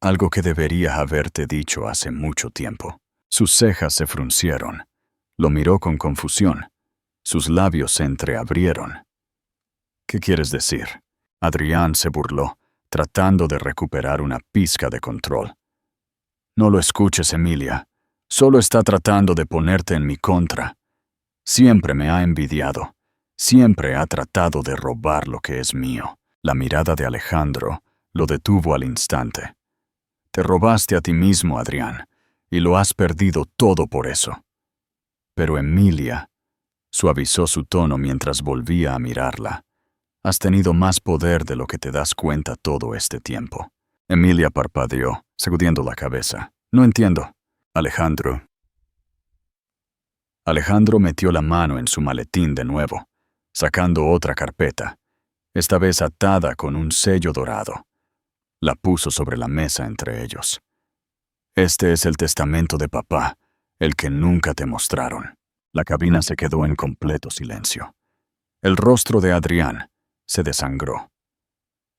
algo que debería haberte dicho hace mucho tiempo». Sus cejas se fruncieron, lo miró con confusión, sus labios se entreabrieron. «¿Qué quieres decir?». Adrián se burló, tratando de recuperar una pizca de control. «No lo escuches, Emilia. Solo está tratando de ponerte en mi contra. Siempre me ha envidiado. Siempre ha tratado de robar lo que es mío». La mirada de Alejandro lo detuvo al instante. «Te robaste a ti mismo, Adrián, y lo has perdido todo por eso». Pero Emilia suavizó su tono mientras volvía a mirarla. «Has tenido más poder de lo que te das cuenta todo este tiempo». Emilia parpadeó, sacudiendo la cabeza. «No entiendo». Alejandro metió la mano en su maletín de nuevo, sacando otra carpeta, esta vez atada con un sello dorado. La puso sobre la mesa entre ellos. «Este es el testamento de papá, el que nunca te mostraron». La cabina se quedó en completo silencio. El rostro de Adrián se desangró.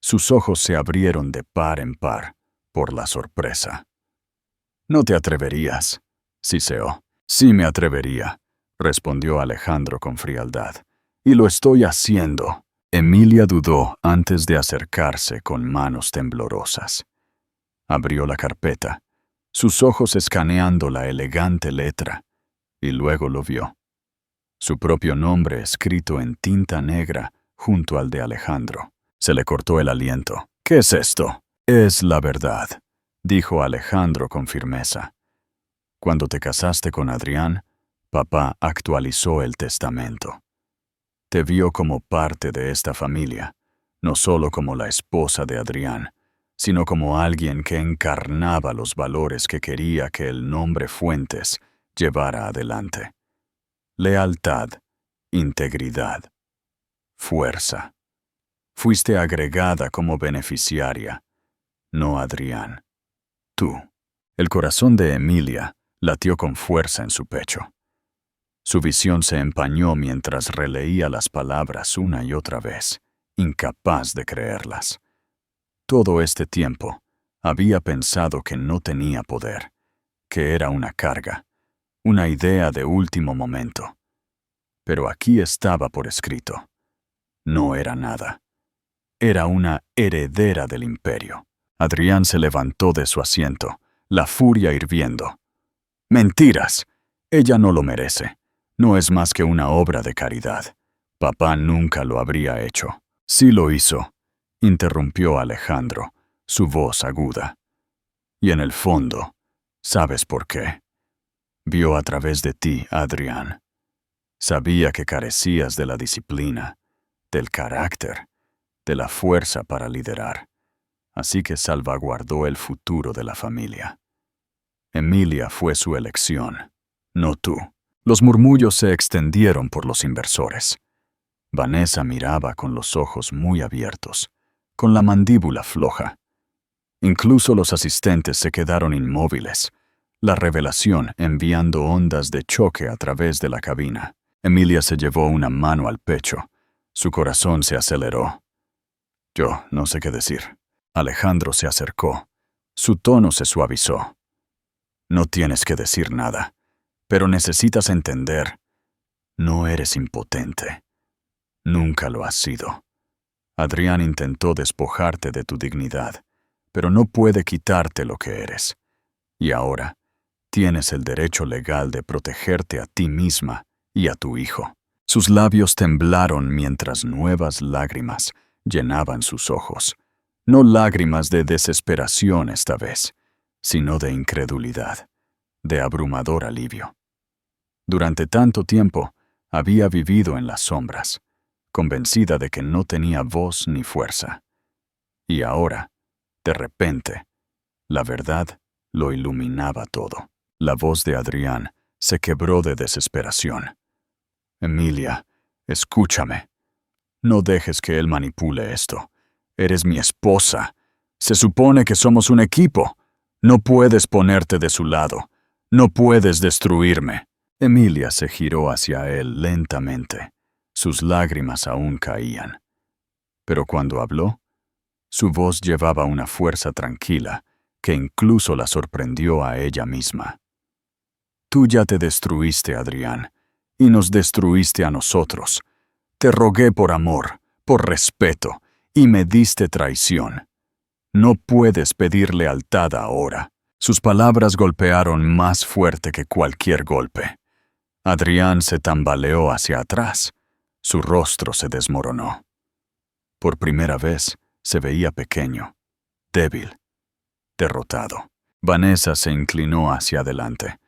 Sus ojos se abrieron de par en par por la sorpresa. «No te atreverías», siseó. «Sí me atrevería», respondió Alejandro con frialdad. «Y lo estoy haciendo». Emilia dudó antes de acercarse con manos temblorosas. Abrió la carpeta, sus ojos escaneando la elegante letra, y luego lo vio. Su propio nombre escrito en tinta negra junto al de Alejandro. Se le cortó el aliento. «¿Qué es esto?» «Es la verdad», dijo Alejandro con firmeza. «Cuando te casaste con Adrián, Papá actualizó el testamento. Te vio como parte de esta familia, no solo como la esposa de Adrián, sino como alguien que encarnaba los valores que quería que el nombre Fuentes llevara adelante. Lealtad, integridad, fuerza. Fuiste agregada como beneficiaria, no Adrián. Tú. El corazón de Emilia latió con fuerza en su pecho. Su visión se empañó mientras releía las palabras una y otra vez, incapaz de creerlas. Todo este tiempo había pensado que no tenía poder, que era una carga, una idea de último momento. Pero aquí estaba por escrito. No era nada. Era una heredera del imperio. Adrián se levantó de su asiento, la furia hirviendo. ¡Mentiras! Ella no lo merece. No es más que una obra de caridad. Papá nunca lo habría hecho. Sí lo hizo, interrumpió Alejandro, su voz aguda. Y en el fondo, ¿sabes por qué? Vio a través de ti, Adrián. Sabía que carecías de la disciplina, del carácter, de la fuerza para liderar. Así que salvaguardó el futuro de la familia. Emilia fue su elección, no tú. Los murmullos se extendieron por los inversores. Vanessa miraba con los ojos muy abiertos, con la mandíbula floja. Incluso los asistentes se quedaron inmóviles, la revelación enviando ondas de choque a través de la cabina. Emilia se llevó una mano al pecho. Su corazón se aceleró. Yo no sé qué decir. Alejandro se acercó. Su tono se suavizó. No tienes que decir nada, pero necesitas entender. No eres impotente. Nunca lo has sido. Adrián intentó despojarte de tu dignidad, pero no puede quitarte lo que eres. Y ahora, tienes el derecho legal de protegerte a ti misma y a tu hijo. Sus labios temblaron mientras nuevas lágrimas llenaban sus ojos. No lágrimas de desesperación esta vez, sino de incredulidad, de abrumador alivio. Durante tanto tiempo, había vivido en las sombras, convencida de que no tenía voz ni fuerza. Y ahora, de repente, la verdad lo iluminaba todo. La voz de Adrián se quebró de desesperación. Emilia, escúchame. No dejes que él manipule esto. Eres mi esposa. Se supone que somos un equipo. No puedes ponerte de su lado. No puedes destruirme. Emilia se giró hacia él lentamente. Sus lágrimas aún caían. Pero cuando habló, su voz llevaba una fuerza tranquila que incluso la sorprendió a ella misma. Tú ya te destruiste, Adrián, y nos destruiste a nosotros. Te rogué por amor, por respeto, y me diste traición. No puedes pedir lealtad ahora. Sus palabras golpearon más fuerte que cualquier golpe. Adrián se tambaleó hacia atrás. Su rostro se desmoronó. Por primera vez se veía pequeño, débil, derrotado. Vanessa se inclinó hacia adelante.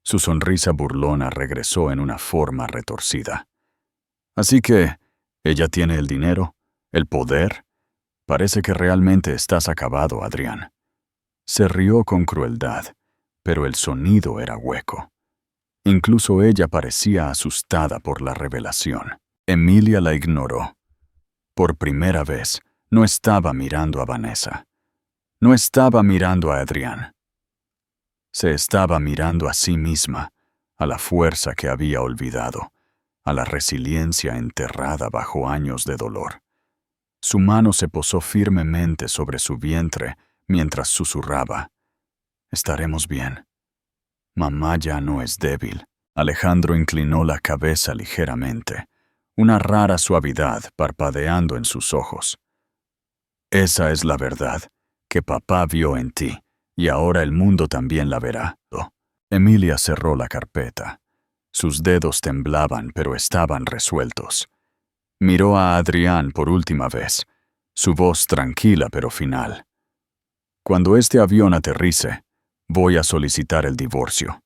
Su sonrisa burlona regresó en una forma retorcida. Así que, ¿ella tiene el dinero? ¿El poder? Parece que realmente estás acabado, Adrián. Se rió con crueldad, pero el sonido era hueco. Incluso ella parecía asustada por la revelación. Emilia la ignoró. Por primera vez, no estaba mirando a Vanessa. No estaba mirando a Adrián. Se estaba mirando a sí misma, a la fuerza que había olvidado, a la resiliencia enterrada bajo años de dolor. Su mano se posó firmemente sobre su vientre mientras susurraba: «Estaremos bien. Mamá ya no es débil». Alejandro inclinó la cabeza ligeramente, una rara suavidad parpadeando en sus ojos. Esa es la verdad que papá vio en ti, y ahora el mundo también la verá. Emilia cerró la carpeta. Sus dedos temblaban, pero estaban resueltos. Miró a Adrián por última vez, su voz tranquila pero final. Cuando este avión aterrice, voy a solicitar el divorcio.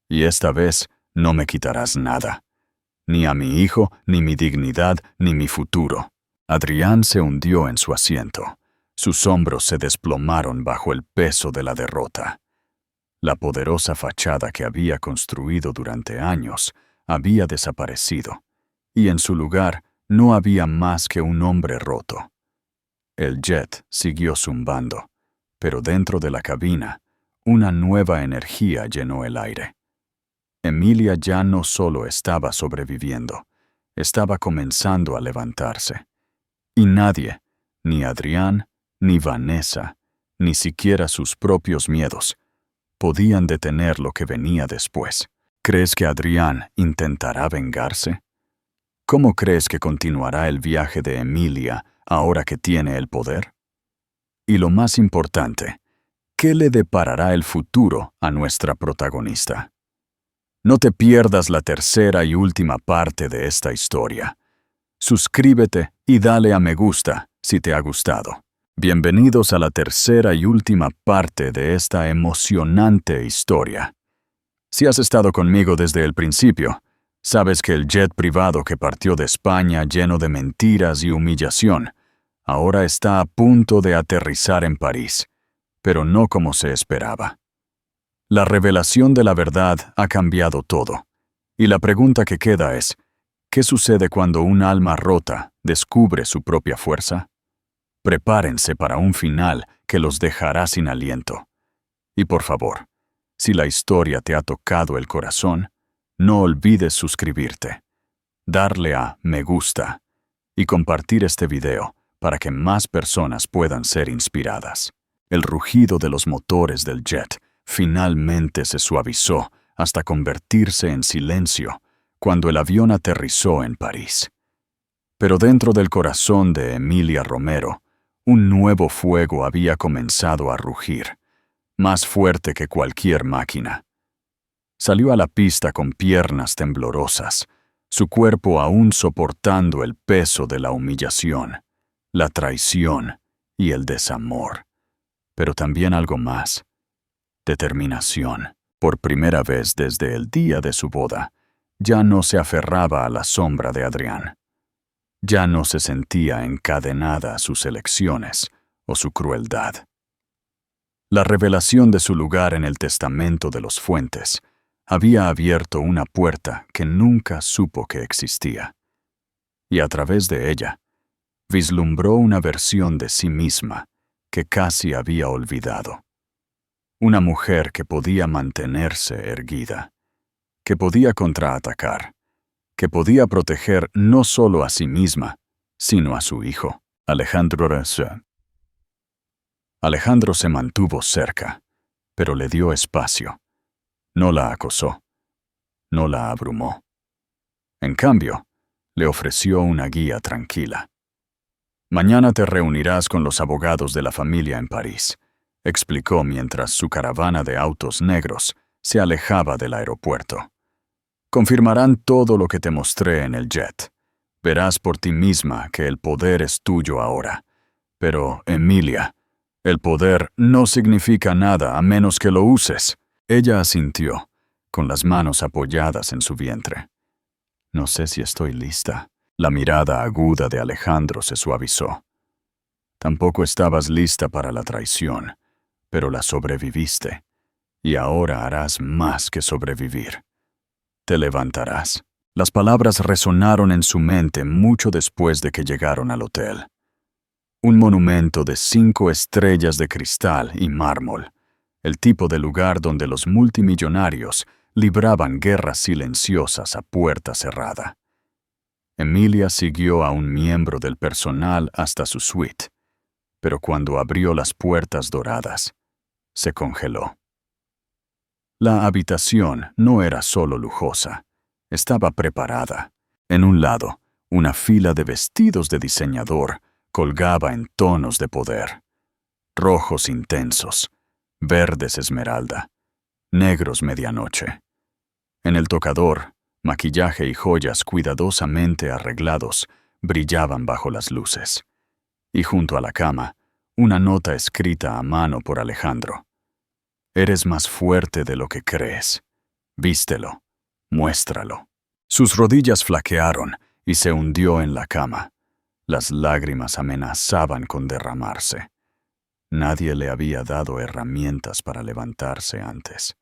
Y esta vez No me quitarás nada. Ni a mi hijo, ni mi dignidad, ni mi futuro. Adrián se hundió en su asiento. Sus hombros se desplomaron bajo el peso de la derrota. La poderosa fachada que había construido durante años había desaparecido, y en su lugar no había más que un hombre roto. El jet siguió zumbando, pero dentro de la cabina, una nueva energía llenó el aire. Emilia ya no solo estaba sobreviviendo, estaba comenzando a levantarse. Y nadie, ni Adrián, ni Vanessa, ni siquiera sus propios miedos, podían detener lo que venía después. ¿Crees que Adrián intentará vengarse? ¿Cómo crees que continuará el viaje de Emilia ahora que tiene el poder? Y lo más importante, ¿qué le deparará el futuro a nuestra protagonista? No te pierdas la tercera y última parte de esta historia. Suscríbete y dale a me gusta si te ha gustado. Bienvenidos a la tercera y última parte de esta emocionante historia. Si has estado conmigo desde el principio, sabes que el jet privado que partió de España lleno de mentiras y humillación, ahora está a punto de aterrizar en París, pero no como se esperaba. La revelación de la verdad ha cambiado todo, y la pregunta que queda es, ¿qué sucede cuando un alma rota descubre su propia fuerza? Prepárense para un final que los dejará sin aliento. Y por favor, si la historia te ha tocado el corazón, no olvides suscribirte, darle a me gusta y compartir este video para que más personas puedan ser inspiradas. El rugido de los motores del jet finalmente se suavizó hasta convertirse en silencio cuando el avión aterrizó en París. Pero dentro del corazón de Emilia Romero, un nuevo fuego había comenzado a rugir, más fuerte que cualquier máquina. Salió a la pista con piernas temblorosas, su cuerpo aún soportando el peso de la humillación, la traición y el desamor. Pero también algo más: determinación. Por primera vez desde el día de su boda, ya no se aferraba a la sombra de Adrián. Ya no se sentía encadenada a sus elecciones o su crueldad. La revelación de su lugar en el testamento de los Fuentes había abierto una puerta que nunca supo que existía. Y a través de ella, vislumbró una versión de sí misma que casi había olvidado. Una mujer que podía mantenerse erguida, que podía contraatacar, que podía proteger no solo a sí misma, sino a su hijo, Alejandro Reza. Alejandro se mantuvo cerca, pero le dio espacio. No la acosó, no la abrumó. En cambio, le ofreció una guía tranquila. «Mañana te reunirás con los abogados de la familia en París», explicó mientras su caravana de autos negros se alejaba del aeropuerto. «Confirmarán todo lo que te mostré en el jet. Verás por ti misma que el poder es tuyo ahora. Pero, Emilia, el poder no significa nada a menos que lo uses». Ella asintió, con las manos apoyadas en su vientre. «No sé si estoy lista». La mirada aguda de Alejandro se suavizó. «Tampoco estabas lista para la traición, pero la sobreviviste, y ahora harás más que sobrevivir. Te levantarás». Las palabras resonaron en su mente mucho después de que llegaron al hotel. Un monumento de 5 estrellas de cristal y mármol, el tipo de lugar donde los multimillonarios libraban guerras silenciosas a puerta cerrada. Emilia siguió a un miembro del personal hasta su suite, pero cuando abrió las puertas doradas, se congeló. La habitación no era solo lujosa, estaba preparada. En un lado, una fila de vestidos de diseñador colgaba en tonos de poder. Rojos intensos, verdes esmeralda, negros medianoche. En el tocador, maquillaje y joyas cuidadosamente arreglados brillaban bajo las luces. Y junto a la cama, una nota escrita a mano por Alejandro. «Eres más fuerte de lo que crees. Vístelo. Muéstralo. Sus rodillas flaquearon y se hundió en la cama. Las lágrimas amenazaban con derramarse. Nadie le había dado herramientas para levantarse antes.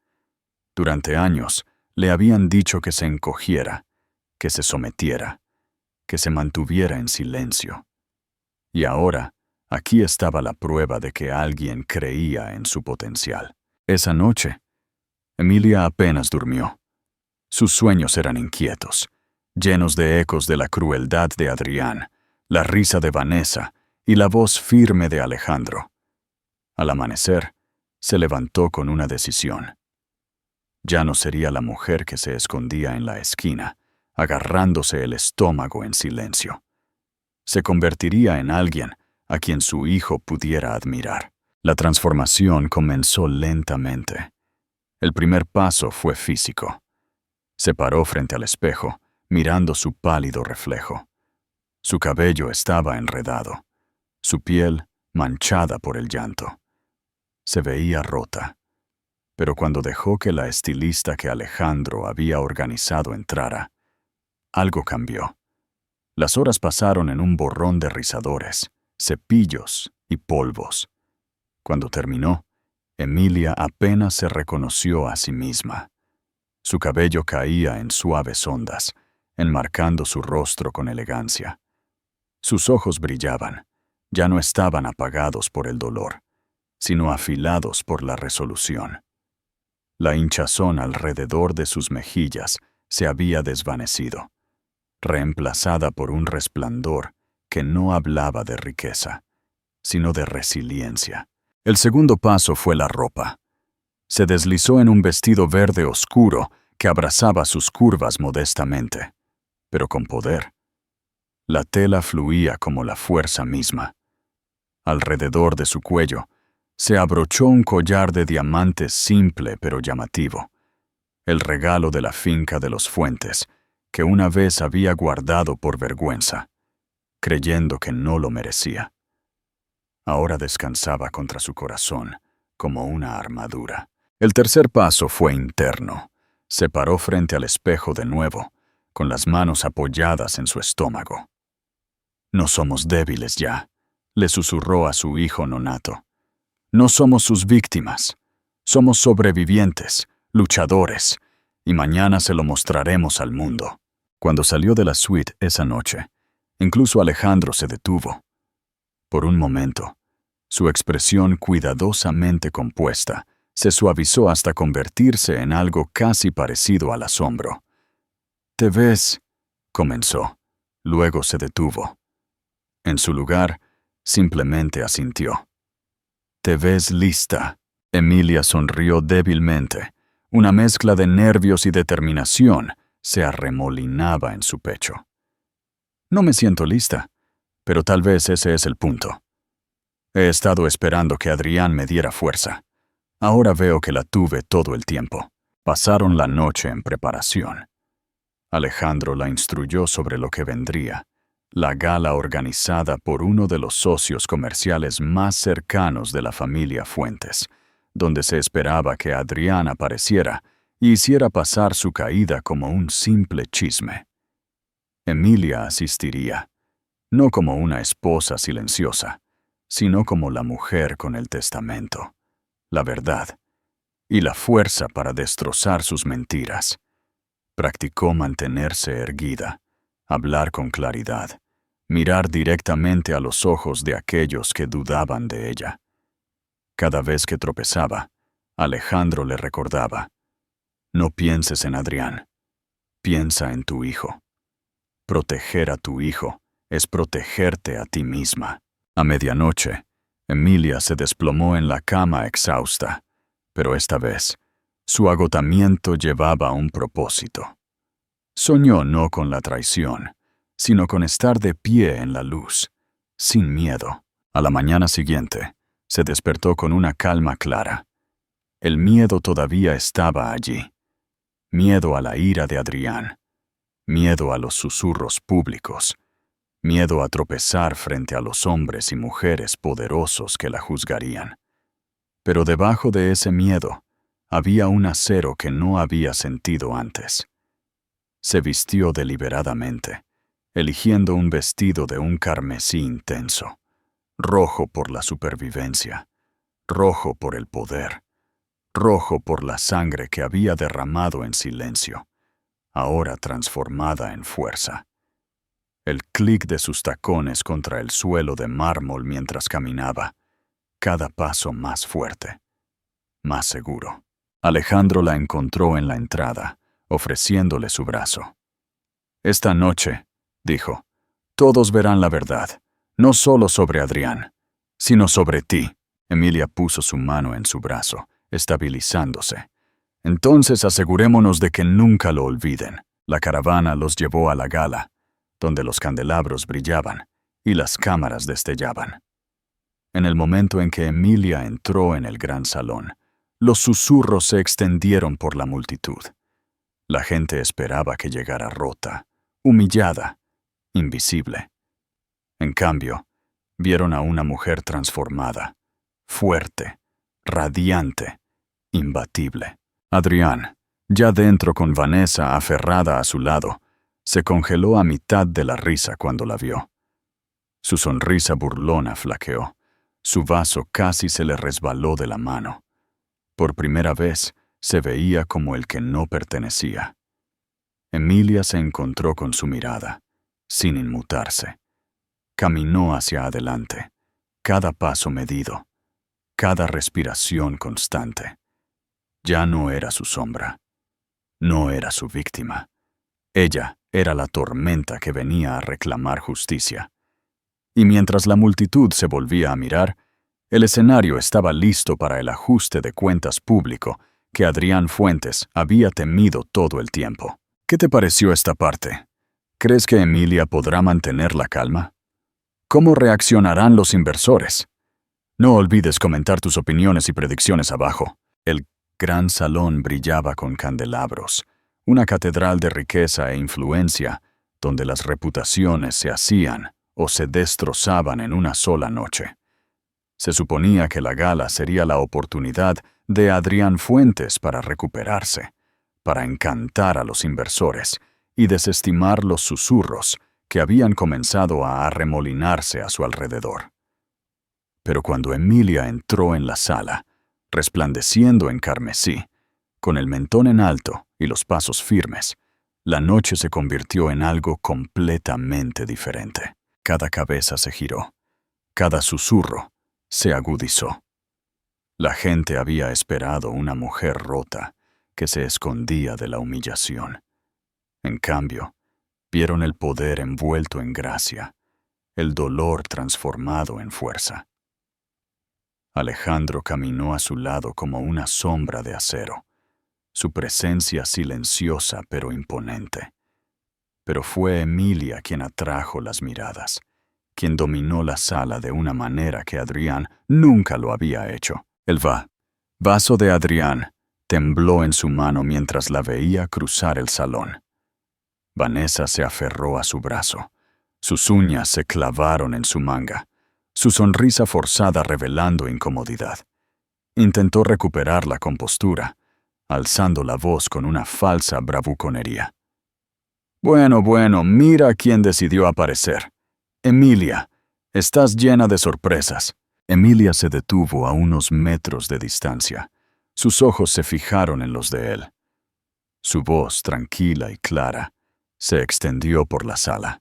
Durante años le habían dicho que se encogiera, que se sometiera, que se mantuviera en silencio. Y ahora, aquí estaba la prueba de que alguien creía en su potencial. Esa noche, Emilia apenas durmió. Sus sueños eran inquietos, llenos de ecos de la crueldad de Adrián, la risa de Vanessa y la voz firme de Alejandro. Al amanecer, se levantó con una decisión. Ya no sería la mujer que se escondía en la esquina, agarrándose el estómago en silencio. Se convertiría en alguien a quien su hijo pudiera admirar. La transformación comenzó lentamente. El primer paso fue físico. Se paró frente al espejo, mirando su pálido reflejo. Su cabello estaba enredado, su piel manchada por el llanto. Se veía rota. Pero cuando dejó que la estilista que Alejandro había organizado entrara, algo cambió. Las horas pasaron en un borrón de rizadores, cepillos y polvos. Cuando terminó, Emilia apenas se reconoció a sí misma. Su cabello caía en suaves ondas, enmarcando su rostro con elegancia. Sus ojos brillaban, ya no estaban apagados por el dolor, sino afilados por la resolución. La hinchazón alrededor de sus mejillas se había desvanecido, reemplazada por un resplandor que no hablaba de riqueza, sino de resiliencia. El segundo paso fue la ropa. Se deslizó en un vestido verde oscuro que abrazaba sus curvas modestamente, pero con poder. La tela fluía como la fuerza misma. Alrededor de su cuello se abrochó un collar de diamantes simple pero llamativo, el regalo de la finca de los Fuentes, que una vez había guardado por vergüenza, creyendo que no lo merecía. Ahora descansaba contra su corazón, como una armadura. El tercer paso fue interno. Se paró frente al espejo de nuevo, con las manos apoyadas en su estómago. «No somos débiles ya», le susurró a su hijo nonato. «No somos sus víctimas. Somos sobrevivientes, luchadores, y mañana se lo mostraremos al mundo». Cuando salió de la suite esa noche, incluso Alejandro se detuvo. Por un momento, su expresión cuidadosamente compuesta se suavizó hasta convertirse en algo casi parecido al asombro. «Te ves», comenzó, luego se detuvo. En su lugar, simplemente asintió. «Te ves lista». Emilia sonrió débilmente. Una mezcla de nervios y determinación se arremolinaba en su pecho. «No me siento lista, pero tal vez ese es el punto. He estado esperando que Adrián me diera fuerza. Ahora veo que la tuve todo el tiempo». Pasaron la noche en preparación. Alejandro la instruyó sobre lo que vendría, la gala organizada por uno de los socios comerciales más cercanos de la familia Fuentes, donde se esperaba que Adrián apareciera y hiciera pasar su caída como un simple chisme. Emilia asistiría, no como una esposa silenciosa, sino como la mujer con el testamento, la verdad y la fuerza para destrozar sus mentiras. Practicó mantenerse erguida, hablar con claridad, mirar directamente a los ojos de aquellos que dudaban de ella. Cada vez que tropezaba, Alejandro le recordaba: «No pienses en Adrián, piensa en tu hijo. Proteger a tu hijo es protegerte a ti misma». A medianoche, Emilia se desplomó en la cama exhausta, pero esta vez, su agotamiento llevaba un propósito. Soñó no con la traición, sino con estar de pie en la luz, sin miedo. A la mañana siguiente, se despertó con una calma clara. El miedo todavía estaba allí. Miedo a la ira de Adrián, miedo a los susurros públicos, miedo a tropezar frente a los hombres y mujeres poderosos que la juzgarían. Pero debajo de ese miedo había un acero que no había sentido antes: Se vistió deliberadamente, eligiendo un vestido de un carmesí intenso, rojo por la supervivencia, rojo por el poder, rojo por la sangre que había derramado en silencio, ahora transformada en fuerza. El clic de sus tacones contra el suelo de mármol mientras caminaba, cada paso más fuerte, más seguro. Alejandro la encontró en la entrada, ofreciéndole su brazo. «Esta noche», dijo, «todos verán la verdad, no solo sobre Adrián, sino sobre ti». Emilia puso su mano en su brazo, estabilizándose. «Entonces asegurémonos de que nunca lo olviden». La caravana los llevó a la gala, donde los candelabros brillaban y las cámaras destellaban. En el momento en que Emilia entró en el gran salón, los susurros se extendieron por la multitud. La gente esperaba que llegara rota, humillada, invisible. En cambio, vieron a una mujer transformada, fuerte, radiante, imbatible. Adrián, ya dentro con Vanessa aferrada a su lado, se congeló a mitad de la risa cuando la vio. Su sonrisa burlona flaqueó. Su vaso casi se le resbaló de la mano. Por primera vez, se veía como el que no pertenecía. Emilia se encontró con su mirada, sin inmutarse. Caminó hacia adelante, cada paso medido, cada respiración constante. Ya no era su sombra, no era su víctima. Ella era la tormenta que venía a reclamar justicia. Y mientras la multitud se volvía a mirar, el escenario estaba listo para el ajuste de cuentas público que Adrián Fuentes había temido todo el tiempo. ¿Qué te pareció esta parte? ¿Crees que Emilia podrá mantener la calma? ¿Cómo reaccionarán los inversores? No olvides comentar tus opiniones y predicciones abajo. El gran salón brillaba con candelabros, una catedral de riqueza e influencia, donde las reputaciones se hacían o se destrozaban en una sola noche. Se suponía que la gala sería la oportunidad de Adrián Fuentes para recuperarse, para encantar a los inversores y desestimar los susurros que habían comenzado a arremolinarse a su alrededor. Pero cuando Emilia entró en la sala, resplandeciendo en carmesí, con el mentón en alto y los pasos firmes, la noche se convirtió en algo completamente diferente. Cada cabeza se giró, cada susurro se agudizó. La gente había esperado una mujer rota que se escondía de la humillación. En cambio, vieron el poder envuelto en gracia, el dolor transformado en fuerza. Alejandro caminó a su lado como una sombra de acero, su presencia silenciosa pero imponente. Pero fue Emilia quien atrajo las miradas, quien dominó la sala de una manera que Adrián nunca lo había hecho. El vaso de Adrián tembló en su mano mientras la veía cruzar el salón. Vanessa se aferró a su brazo. Sus uñas se clavaron en su manga, su sonrisa forzada revelando incomodidad. Intentó recuperar la compostura, alzando la voz con una falsa bravuconería. Bueno, mira quién decidió aparecer. Emilia, estás llena de sorpresas. Emilia se detuvo a unos metros de distancia. Sus ojos se fijaron en los de él. Su voz, tranquila y clara, se extendió por la sala.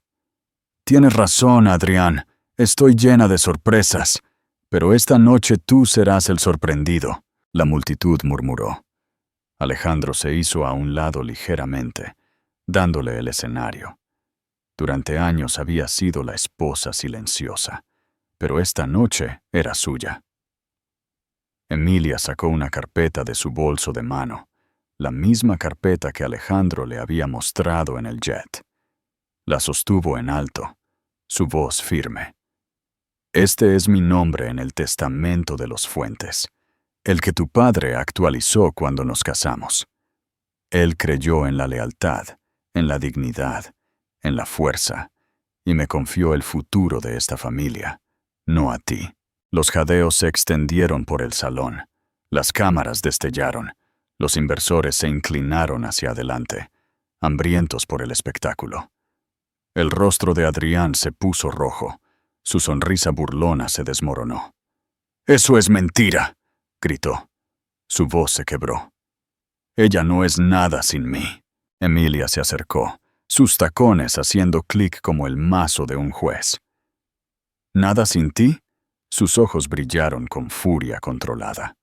Tienes razón, Adrián. Estoy llena de sorpresas. Pero esta noche tú serás el sorprendido. La multitud murmuró. Alejandro se hizo a un lado ligeramente, dándole el escenario. Durante años había sido la esposa silenciosa, pero esta noche era suya. Emilia sacó una carpeta de su bolso de mano, la misma carpeta que Alejandro le había mostrado en el jet. La sostuvo en alto, su voz firme. Este es mi nombre en el testamento de los Fuentes, el que tu padre actualizó cuando nos casamos. Él creyó en la lealtad, en la dignidad, en la fuerza, y me confió el futuro de esta familia, no a ti. Los jadeos se extendieron por el salón, las cámaras destellaron, los inversores se inclinaron hacia adelante. hambrientos por el espectáculo. El rostro de Adrián se puso rojo. Su sonrisa burlona se desmoronó. «¡Eso es mentira!», gritó. Su voz se quebró. «Ella no es nada sin mí». Emilia se acercó, sus tacones haciendo clic como el mazo de un juez. «¿Nada sin ti?». Sus ojos brillaron con furia controlada.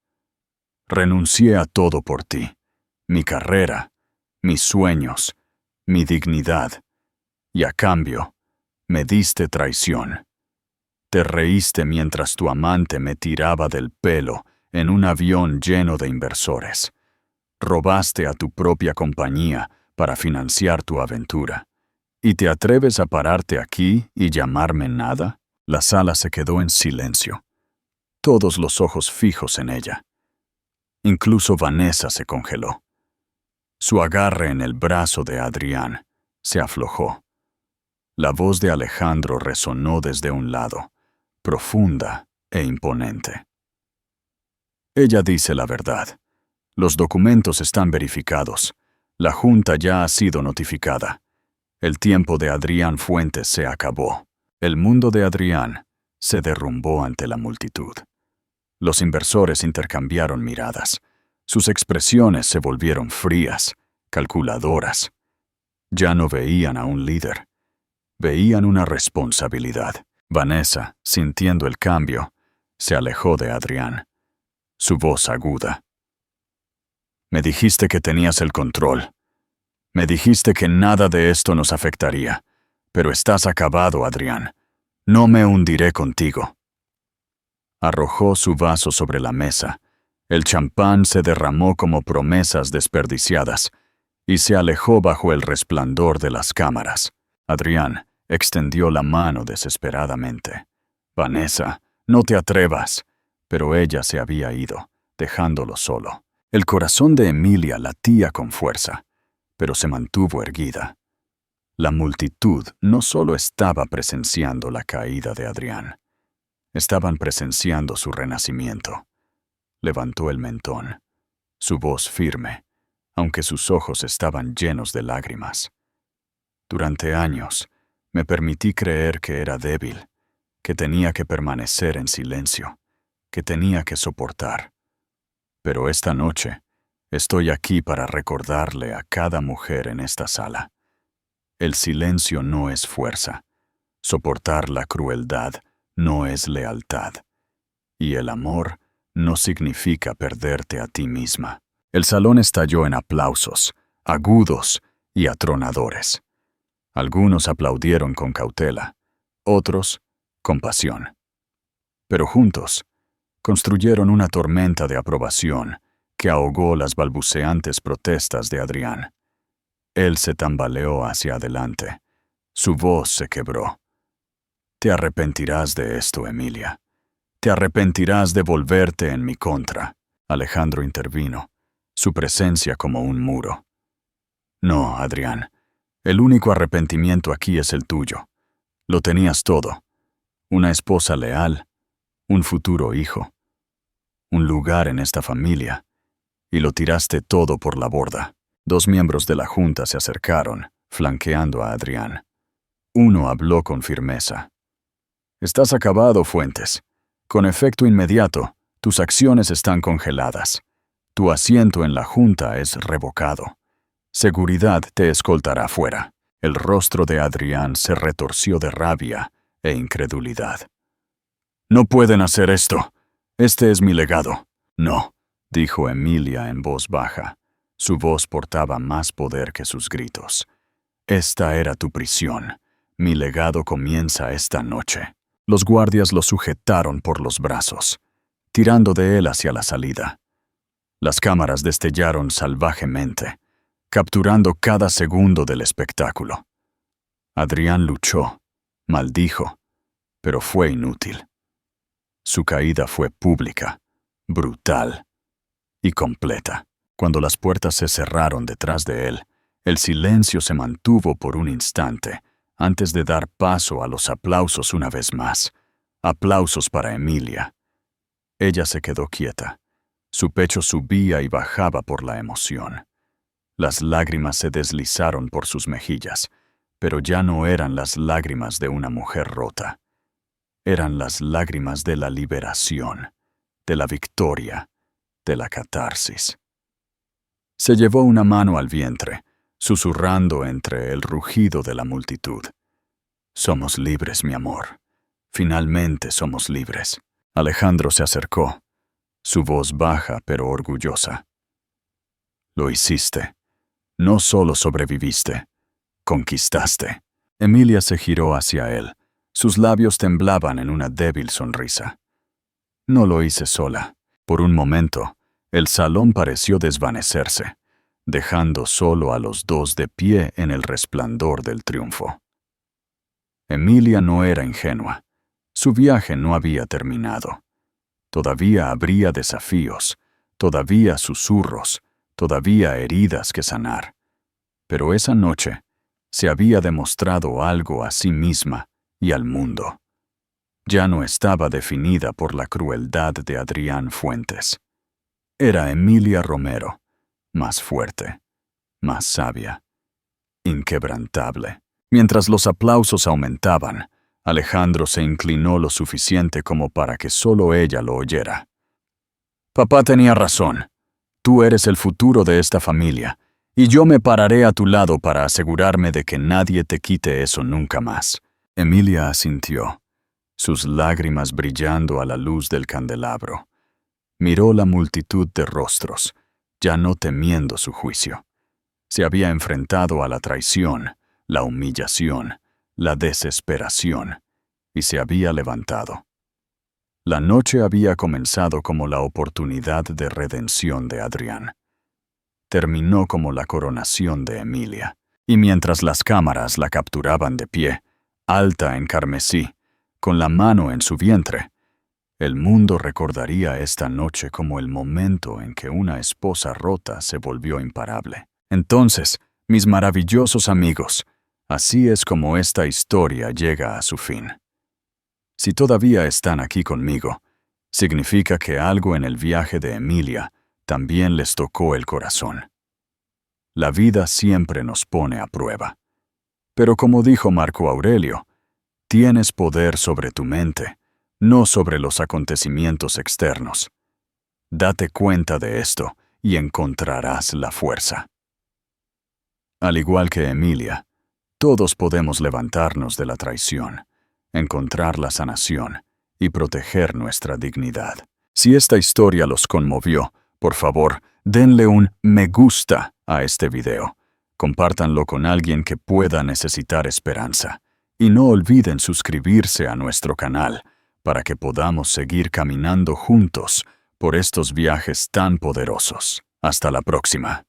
«Renuncié a todo por ti. Mi carrera, mis sueños, mi dignidad. Y a cambio, me diste traición. Te reíste mientras tu amante me tiraba del pelo en un avión lleno de inversores. Robaste a tu propia compañía para financiar tu aventura. ¿Y te atreves a pararte aquí y llamarme nada?». La sala se quedó en silencio, todos los ojos fijos en ella. Incluso Vanessa se congeló. Su agarre en el brazo de Adrián se aflojó. La voz de Alejandro resonó desde un lado, profunda e imponente. «Ella dice la verdad. Los documentos están verificados. La Junta ya ha sido notificada. El tiempo de Adrián Fuentes se acabó». El mundo de Adrián se derrumbó ante la multitud. Los inversores intercambiaron miradas. Sus expresiones se volvieron frías, calculadoras. Ya no veían a un líder. Veían una responsabilidad. Vanessa, sintiendo el cambio, se alejó de Adrián. Su voz aguda. «Me dijiste que tenías el control. Me dijiste que nada de esto nos afectaría. Pero estás acabado, Adrián. No me hundiré contigo». Arrojó su vaso sobre la mesa. El champán se derramó como promesas desperdiciadas y se alejó bajo el resplandor de las cámaras. Adrián extendió la mano desesperadamente. «Vanessa, no te atrevas». Pero ella se había ido, dejándolo solo. El corazón de Emilia latía con fuerza, pero se mantuvo erguida. La multitud no solo estaba presenciando la caída de Adrián, estaban presenciando su renacimiento. Levantó el mentón, su voz firme, aunque sus ojos estaban llenos de lágrimas. «Durante años, me permití creer que era débil, que tenía que permanecer en silencio, que tenía que soportar. Pero esta noche, estoy aquí para recordarle a cada mujer en esta sala. El silencio no es fuerza. Soportar la crueldad no es lealtad. Y el amor no significa perderte a ti misma». El salón estalló en aplausos, agudos y atronadores. Algunos aplaudieron con cautela, otros con pasión. Pero juntos, construyeron una tormenta de aprobación que ahogó las balbuceantes protestas de Adrián. Él se tambaleó hacia adelante. Su voz se quebró. «Te arrepentirás de esto, Emilia. Te arrepentirás de volverte en mi contra». Alejandro intervino, su presencia como un muro. «No, Adrián. El único arrepentimiento aquí es el tuyo. Lo tenías todo. Una esposa leal, un futuro hijo, un lugar en esta familia, y lo tiraste todo por la borda». Dos miembros de la Junta se acercaron, flanqueando a Adrián. Uno habló con firmeza. «Estás acabado, Fuentes. Con efecto inmediato, tus acciones están congeladas. Tu asiento en la Junta es revocado. Seguridad te escoltará fuera». El rostro de Adrián se retorció de rabia e incredulidad. «No pueden hacer esto. Este es mi legado». «No», dijo Emilia en voz baja. Su voz portaba más poder que sus gritos. «Esta era tu prisión. Mi legado comienza esta noche». Los guardias lo sujetaron por los brazos, tirando de él hacia la salida. Las cámaras destellaron salvajemente, capturando cada segundo del espectáculo. Adrián luchó, maldijo, pero fue inútil. Su caída fue pública, brutal y completa. Cuando las puertas se cerraron detrás de él, el silencio se mantuvo por un instante antes de dar paso a los aplausos una vez más. Aplausos para Emilia. Ella se quedó quieta. Su pecho subía y bajaba por la emoción. Las lágrimas se deslizaron por sus mejillas, pero ya no eran las lágrimas de una mujer rota. Eran las lágrimas de la liberación, de la victoria, de la catarsis. Se llevó una mano al vientre, susurrando entre el rugido de la multitud. Somos libres, mi amor. Finalmente somos libres. Alejandro se acercó, su voz baja pero orgullosa. Lo hiciste. No solo sobreviviste, conquistaste. Emilia se giró hacia él. Sus labios temblaban en una débil sonrisa. No lo hice sola. Por un momento, el salón pareció desvanecerse, dejando solo a los dos de pie en el resplandor del triunfo. Emilia no era ingenua. Su viaje no había terminado. Todavía habría desafíos, todavía susurros, todavía heridas que sanar. Pero esa noche se había demostrado algo a sí misma y al mundo. Ya no estaba definida por la crueldad de Adrián Fuentes. Era Emilia Romero, más fuerte, más sabia, inquebrantable. Mientras los aplausos aumentaban, Alejandro se inclinó lo suficiente como para que solo ella lo oyera. Papá tenía razón. Tú eres el futuro de esta familia, y yo me pararé a tu lado para asegurarme de que nadie te quite eso nunca más. Emilia asintió, sus lágrimas brillando a la luz del candelabro. Miró la multitud de rostros, ya no temiendo su juicio. Se había enfrentado a la traición, la humillación, la desesperación, y se había levantado. La noche había comenzado como la oportunidad de redención de Adrián. Terminó como la coronación de Emilia, y mientras las cámaras la capturaban de pie, alta en carmesí, con la mano en su vientre, el mundo recordaría esta noche como el momento en que una esposa rota se volvió imparable. Entonces, mis maravillosos amigos, así es como esta historia llega a su fin. Si todavía están aquí conmigo, significa que algo en el viaje de Emilia también les tocó el corazón. La vida siempre nos pone a prueba. Pero como dijo Marco Aurelio, tienes poder sobre tu mente, no sobre los acontecimientos externos. Date cuenta de esto y encontrarás la fuerza. Al igual que Emilia, todos podemos levantarnos de la traición, encontrar la sanación y proteger nuestra dignidad. Si esta historia los conmovió, por favor, denle un me gusta a este video. Compártanlo con alguien que pueda necesitar esperanza. Y no olviden suscribirse a nuestro canal para que podamos seguir caminando juntos por estos viajes tan poderosos. Hasta la próxima.